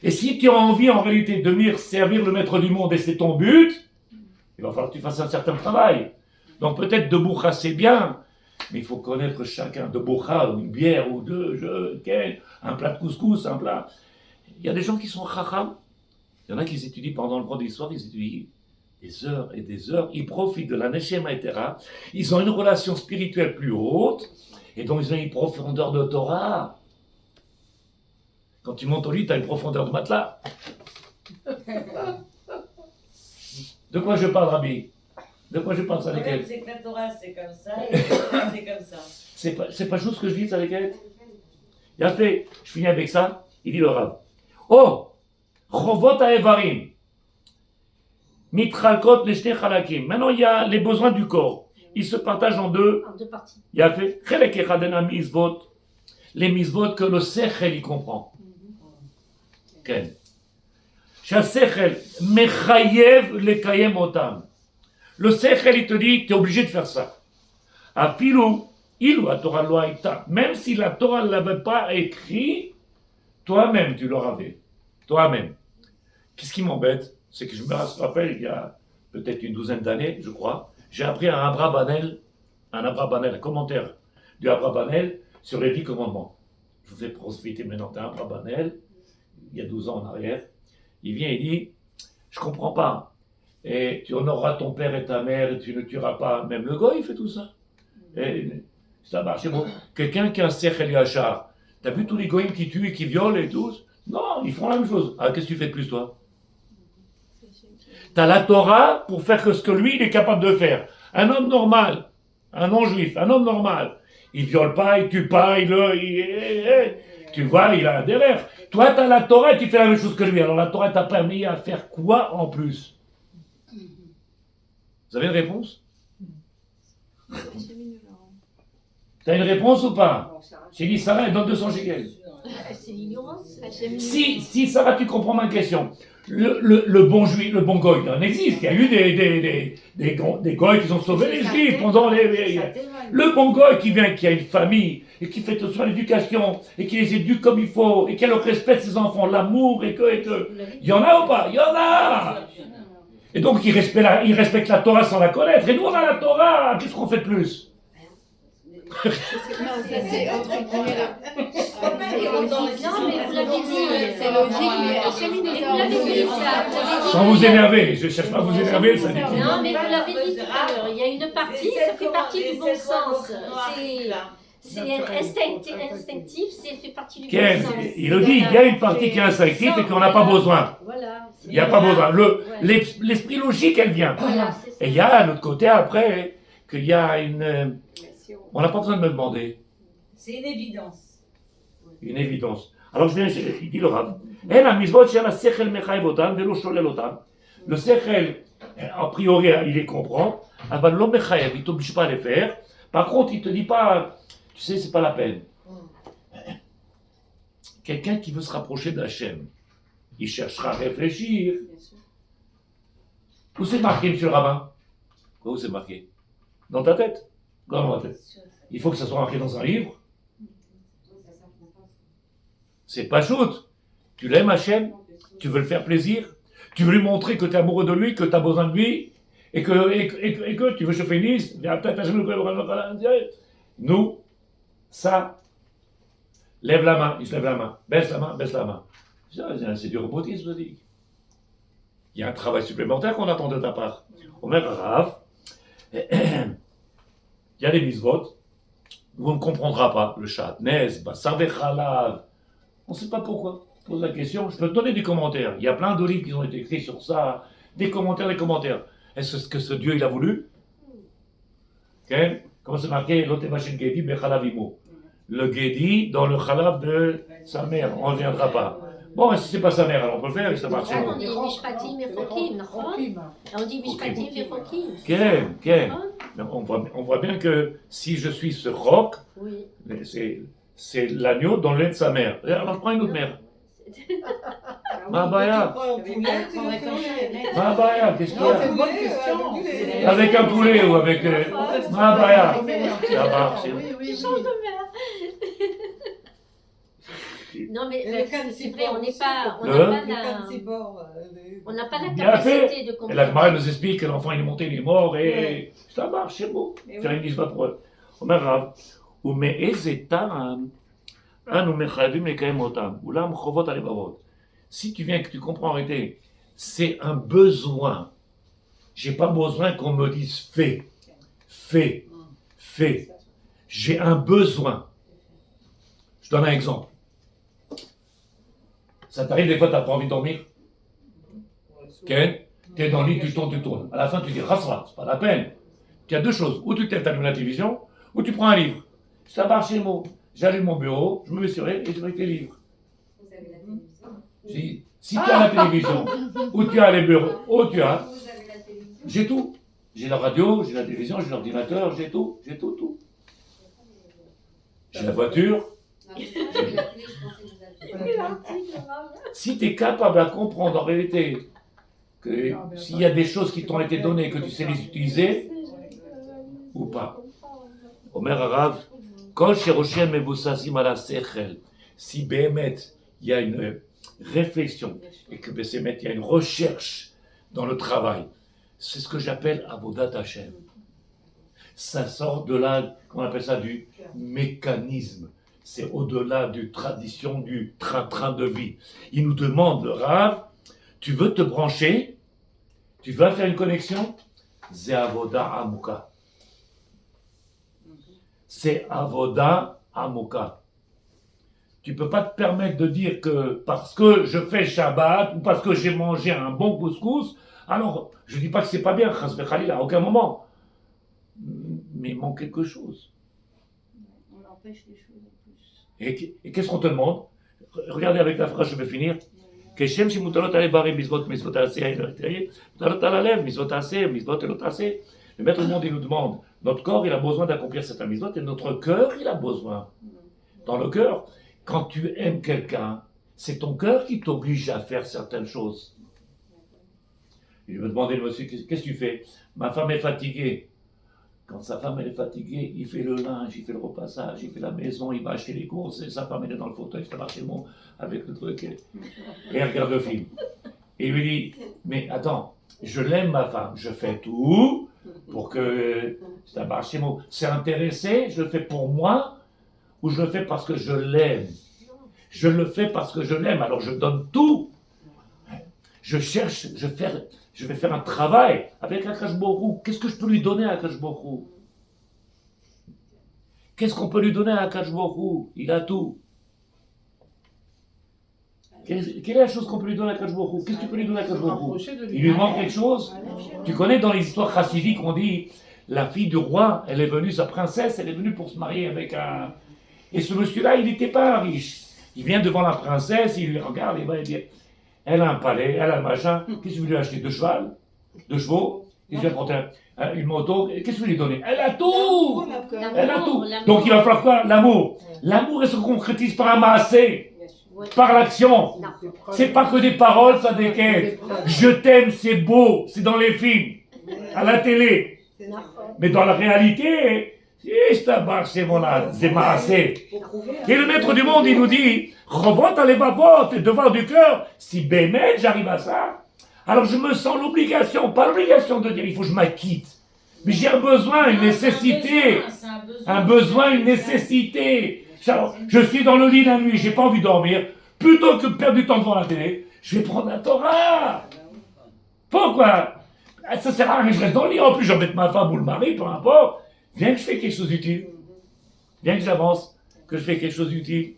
Et si tu as envie en réalité de venir servir le maître du monde et c'est ton but, il va falloir que tu fasses un certain travail. Donc peut-être de boucha c'est bien, mais il faut connaître chacun de boucha, ou une bière ou deux, un plat de couscous, un plat... Il y a des gens qui sont chacham, il y en a qui étudient pendant le vendredi soir, ils étudient des heures et des heures, ils profitent de la Neshama Etera, ils ont une relation spirituelle plus haute, et donc ils ont une profondeur de Torah. Quand tu montes au lit, tu as une profondeur de matelas. De quoi je parle, Rabbi? De quoi je parle, ça Le problème, c'est que la Torah, c'est comme ça, et la Torah, c'est comme ça. C'est pas juste ce que je dis, ça, lesquels? Il a fait, je finis avec ça, il dit le Rav. Oh! Chovot ha'evarim. Mitralkot leshte chalakim. Maintenant, il y a les besoins du corps. Ils se partagent en deux parties. Il y a fait chelek echadena misvot. Les misvot que le sechel y comprend. Ken. Shasechel mechayev lekayem otam. Le sechel, il te dit, tu es obligé de faire ça. Afilou, il la Torah lo haïta. Même si la Torah ne l'avait pas écrit, toi-même, tu l'aurais. Toi-même. Qu'est-ce qui m'embête? C'est que je me rappelle, il y a peut-être une douzaine d'années, je crois, j'ai appris un Abrabanel, un commentaire du Abrabanel sur les 10 commandements. Je vous ai profité maintenant d'un Abrabanel, il y a 12 ans en arrière. Il vient et dit, je comprends pas. Et tu honoreras ton père et ta mère, et tu ne tueras pas. Même le goy, il fait tout ça. Et ça marche. Bon. Quelqu'un qui a un sechel yachar, t'as vu tous les goyim qui tuent et qui violent et tout? Non, ils font la même chose. Ah, qu'est-ce que tu fais de plus, toi? T'as la Torah pour faire que ce que lui, il est capable de faire. Un homme normal, un non-juif, un homme normal, il viole pas, il tue pas, tu vois, il a un derrière. Toi, t'as la Torah et tu fais la même chose que lui. Alors la Torah t'a permis à faire quoi en plus? Vous avez une réponse? T'as une réponse ou pas? J'ai dit, Sarah, elle donne 200 shekels. C'est l'ignorance. Si, Sarah, tu comprends ma question. Le bon juif, le bon goy, il en existe. Il y a eu des goys qui ont sauvé les juifs pendant les... Le bon goy qui vient, qui a une famille, et qui fait sur l'éducation, et qui les éduque comme il faut, et qui a le respect de ses enfants, l'amour, et que... Il y en a ou pas? Il y en a! Et donc, il respecte la Torah sans la connaître. Et nous, on a la Torah. Qu'est-ce qu'on fait de plus? Non, ça c'est entre guillemets là. C'est logique. Non, mais vous l'avez dit. C'est logique, mais Hachem il nous a Vous l'avez dit, envoyé ça. Sans vous énerver. Je ne cherche pas à vous énerver, ça dit. Non, mais vous l'avez dit tout à l'heure. Il y a une partie, ça fait partie du bon sens. C'est instinctif, c'est fait partie du bon sens. Il le dit, il y a une partie qui est instinctive et qu'on n'a pas besoin. Voilà. Il n'y a pas besoin. L'esprit logique, elle vient. Voilà, c'est ça. Et il y a un autre côté après, qu'il y a une... On n'a pas besoin de me demander. C'est une évidence. Une évidence. Alors je viens, il dit le Rav. Elle a mis votre chien à sechel mechaïv otam, velo sholel otam. Le sechel, a priori, il les comprend. Aval lo mechaïv, il ne t'oblige pas à les faire. Par contre, il ne te dit pas, tu sais, c'est pas la peine. Quelqu'un qui veut se rapprocher d'Hachem, il cherchera à réfléchir. Où c'est marqué, monsieur le rabbin? Où c'est marqué? Dans ta tête? Dans ma tête. Il faut que ça soit marqué dans un livre. C'est pas shoot. Tu l'aimes Hachem, tu veux le faire plaisir, tu veux lui montrer que tu es amoureux de lui, que tu as besoin de lui, et que tu veux se finisse. Nous, ça, lève la main, il se lève la main, baisse la main, baisse la main. C'est du robotisme, je dis. Il y a un travail supplémentaire qu'on attend de ta part. Omer Rav, il y a des mitzvot où on ne comprendra pas le chat. Nez, basar vechalav. On ne sait pas pourquoi. Pose la question. Je peux te donner des commentaires. Il y a plein de livres qui ont été écrits sur ça. Des commentaires. Est-ce que ce Dieu, il a voulu? Okay. Comment c'est marqué? L'otevachin Gedi bechalavimo. Le Gedi dans le chalav de sa mère. On ne reviendra pas. Bon, si c'est pas sa mère, alors on peut le faire et ça marche. On dit Mishpatim et Chokim, on dit Mishpatim et Chokim. Ken. On voit bien que si je suis ce roc, Oui. c'est l'agneau dans le lait de sa mère. Alors je prends une autre mère. Mabaya, qu'est-ce qu'il y Non, c'est a? une bonne question. Avec un poulet ou avec... Mabaya. Ça marche. Change de mère. Non, mais c'est vrai, on n'a pas la Bien fait. capacité de Et comprendre. la Gemara nous explique que l'enfant il est monté, il est mort et ça marche, c'est beau. Faire une histoire pour eux. Omer Rav, ומאיזה טעם אנו מחייבים לקיים אותם, אולם חובות הלבבות. Si tu viens que tu comprends en réalité, c'est un besoin. J'ai pas besoin qu'on me dise fais. J'ai un besoin. Je donne un exemple. Ça t'arrive des fois, tu n'as pas envie de dormir? Ken, tu es dans le lit, tu tournes. À la fin, tu dis, Rasra, c'est pas la peine. Tu as deux choses. Ou tu te lèves, tu allumes la télévision, ou tu prends un livre. Ça marche chez moi. J'allume mon bureau, je me mets sur elle et je mets tes livres. Vous avez la télévision. Si tu as la télévision, ou tu as les bureaux, ou tu as... Vous avez la télévision. J'ai tout. J'ai la radio, j'ai la télévision, j'ai l'ordinateur, j'ai tout. J'ai la voiture. Non, mais ça, j'ai la télé, je pensais que vous aviez. Si tu es capable de comprendre en réalité que s'il y a des choses qui t'ont été données, que tu sais les utiliser ou pas. Omer Arav, Kol Shiroshem Mevussasim ala Sechel. Si Béhémet, il y a une réflexion et que Béhémet, il y a une recherche dans le travail, c'est ce que j'appelle Avodat Hashem. Ça sort de là, on appelle ça du mécanisme. C'est au-delà du tradition, du train-train de vie. Il nous demande, le Rav, tu veux te brancher, tu veux faire une connexion, c'est Avoda Amuka. C'est Avoda Amuka. Tu ne peux pas te permettre de dire que parce que je fais Shabbat ou parce que j'ai mangé un bon couscous, alors je ne dis pas que c'est pas bien, chas v'chalila, à aucun moment. Mais il manque quelque chose. On empêche les choses en plus. Et qu'est-ce qu'on te demande? Regardez avec la phrase, je vais finir. כשם שמוטלות עליהם בערים מצוות תעשה, מוטלות על הלב, מצוות תעשה, מצוות לא תעשה. Le maître du monde, il nous demande, notre corps, il a besoin d'accomplir cette mitzvot, et notre cœur, il a besoin. Dans le cœur, quand tu aimes quelqu'un, c'est ton cœur qui t'oblige à faire certaines choses. Il me demandait, le monsieur, qu'est-ce que tu fais? Ma femme est fatiguée. Quand sa femme elle est fatiguée, il fait le linge, il fait le repassage, il fait la maison, il va acheter les courses, et sa femme elle est dans le fauteuil, c'est marché le mot, avec le truc, et elle regarde le film. Et il lui dit, mais attends, je l'aime ma femme, je fais tout pour que, c'est un marché le mot, c'est intéressé, je le fais pour moi, ou je le fais parce que je l'aime. Je le fais parce que je l'aime, alors je donne tout. Je cherche, je vais faire un travail avec Akash Borou. Qu'est-ce que je peux lui donner à Akash Borou? Qu'est-ce qu'on peut lui donner à Akash Borou? Il a tout. Quelle est la chose qu'on peut lui donner à Akash Borou? Qu'est-ce que tu peux lui donner à Akash Borou? Il lui manque quelque chose? Tu connais dans les histoires chassidiques, on dit la fille du roi, elle est venue, sa princesse, elle est venue pour se marier avec un... Et ce monsieur-là, il n'était pas riche. Il vient devant la princesse, il lui regarde, il va lui dire... Elle a un palais, elle a un machin. Qu'est-ce que vous lui achetez? 2 chevaux. Il vient prendre une moto. Qu'est-ce que vous lui donnez? Elle a tout. Elle a tout. Donc il va falloir quoi? L'amour. L'amour, elle se concrétise par un maasé, par l'action. C'est pas que des paroles, ça déquête. Je t'aime, c'est beau, c'est dans les films, à la télé. Mais dans la réalité, c'est mon âme, c'est maasé. Et le maître du monde, il nous dit, revote à l'évavote, devant du cœur, si bémet, j'arrive à ça, alors je me sens l'obligation, pas l'obligation de dire, il faut que je m'acquitte, mais j'ai un besoin, une nécessité, un besoin, une nécessité. Alors, je suis dans le lit la nuit, j'ai pas envie de dormir, plutôt que de perdre du temps devant la télé, je vais prendre la Torah. Pourquoi? Ça sert à rien que je reste dans le lit, en plus j'embête ma femme ou le mari, peu importe. Viens que je fais quelque chose d'utile. Viens que j'avance, que je fais quelque chose d'utile.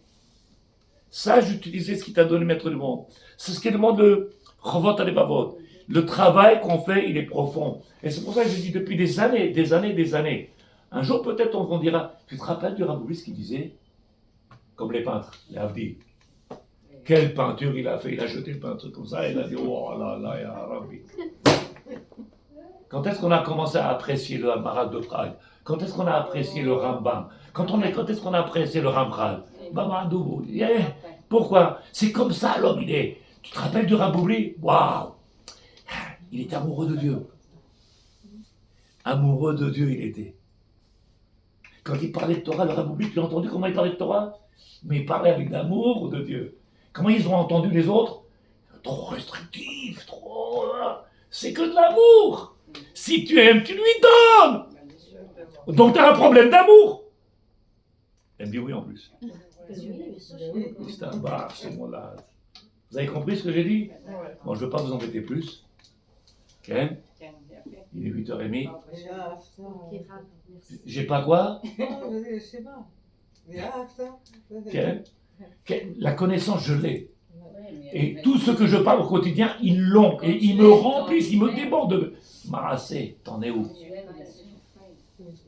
Ça, j'utilisais ce qui t'a donné maître du monde. C'est ce qui demande le Chovot Alevavot. Le travail qu'on fait, il est profond. Et c'est pour ça que je dis depuis des années. Un jour, peut-être, on dira, tu te rappelles du Raboulis qui disait, comme les peintres, les Avdi, quelle peinture il a fait, il a jeté une peinture comme ça, il a dit, oh là là, ya Rabbi. Quand est-ce qu'on a commencé à apprécier le Marat de Prague? Quand est-ce qu'on a apprécié le Rambam? Quand est-ce qu'on a apprécié le Ramchal? Pourquoi? C'est comme ça l'homme, il est. Tu te rappelles du Raboubli? Waouh! Il était amoureux de Dieu. Amoureux de Dieu, il était. Quand il parlait de Torah, le Raboubli, tu l'as entendu comment il parlait de Torah? Mais il parlait avec l'amour de Dieu. Comment ils ont entendu les autres? Trop restrictif, trop... C'est que de l'amour. Si tu aimes, tu lui donnes. Donc tu as un problème d'amour. Elle me dit oui en plus. C'est un bar, c'est mon âge. Vous avez compris ce que j'ai dit? Bon, je ne veux pas vous embêter plus. Ken? Il est 8h30. J'ai pas quoi? Ken? La connaissance, je l'ai. Et tout ce que je parle au quotidien, ils l'ont. Et ils me remplissent, ils me débordent. Marassé, t'en es où?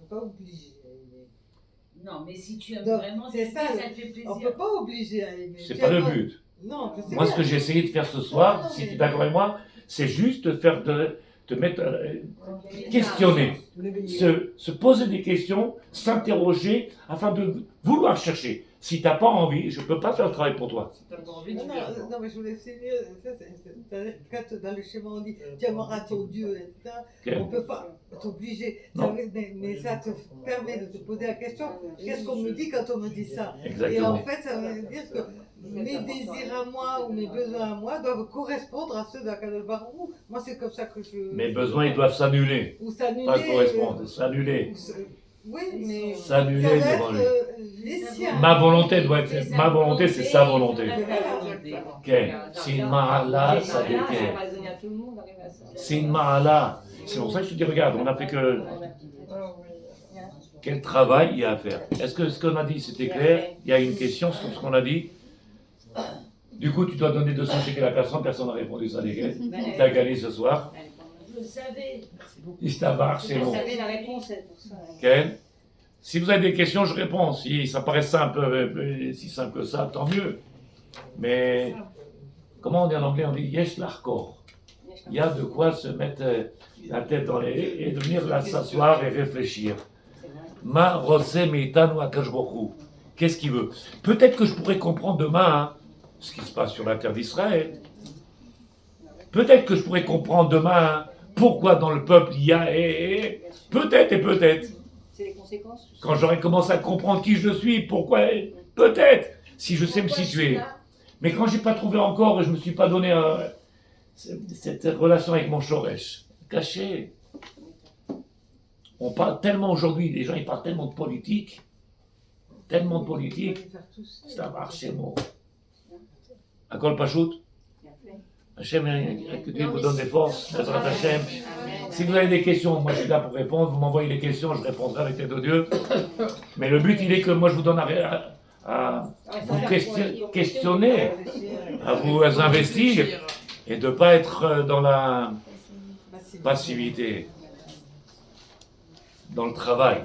Pas obligé. Non, mais si tu aimes vraiment, c'est ça, ça te fait plaisir. On ne peut pas obliger à aimer. C'est pas le but. Non, moi, ce que j'ai essayé de faire ce soir, si tu es d'accord avec moi, c'est juste te mettre, questionner, se poser des questions, s'interroger, afin de vouloir chercher. Si tu n'as pas envie, je ne peux pas faire le travail pour toi. Si t'as pas envie, tu Non, viens pas. non, mais je voulais finir. C'est-à-dire que quand dans le schéma on dit tu aimeras ton Dieu, etc., Ok. on ne peut pas t'obliger. Non. Mais ça te permet de te poser la question qu'est-ce qu'on me dit quand on me dit ça? Et en Exactement. fait, ça veut dire que mes désirs à moi ou mes besoins à moi doivent correspondre à ceux d'Akadosh Baruch Hu. Moi, c'est comme ça que je. Mes besoins, ils doivent s'annuler. Ou s'annuler. Pas correspondre, s'annuler. Oui, mais. S'annuler ça va devant être lui. les siens. Ma volonté doit être. Ma volonté, c'est sa volonté. Exactement. Ok. C'est une ma'ala, ça Ça va dépend. donner à tout le monde d'arriver à ça. C'est une ma'ala. C'est pour ça que je te dis, regarde, on a fait que. Ah oui. Quel travail il y a à faire? Est-ce que ce qu'on a dit, c'était clair? Il y a une question sur ce qu'on a dit? Du coup, tu dois donner 200 shekels à personne n'a répondu ça, les gars. Tu as gagné ce soir. Je le savais. Istabar, c'est Vous bon. savez la réponse, c'est pour ça. Ok. Si vous avez des questions, je réponds. Si ça paraît simple, si simple que ça, tant mieux. Mais, comment on dit en anglais? On dit yesh l'achkor. Il y a de quoi se mettre la tête dans les... et de venir là s'asseoir et réfléchir. Ma rosé meitanu akadosh baruch hu. Qu'est-ce qu'il veut? Peut-être que je pourrais comprendre demain ce qui se passe sur la terre d'Israël. Peut-être que je pourrais comprendre demain pourquoi dans le peuple il y a peut-être et peut-être. C'est les conséquences. Quand j'aurai commencé à comprendre qui je suis, pourquoi, peut-être, si je sais me situer. Mais quand j'ai pas trouvé encore et je me suis pas donné cette relation avec mon Shoresh, caché. On parle tellement aujourd'hui, les gens ils parlent tellement de politique, c'est un marché mot. Akol Pachout, Hachem, que Dieu vous donne des forces, Bezrat Hachem. Si vous avez des questions, moi je suis là pour répondre, vous m'envoyez des questions, je répondrai avec l'aide de Dieu. Mais le but il est que moi je vous donne à vous questionner, à vous investir et de ne pas être dans la passivité, dans le travail,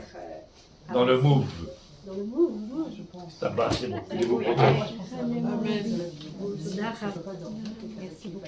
dans le move. Dans le mouvement. Ça va, c'est bon. Amen. Merci beaucoup.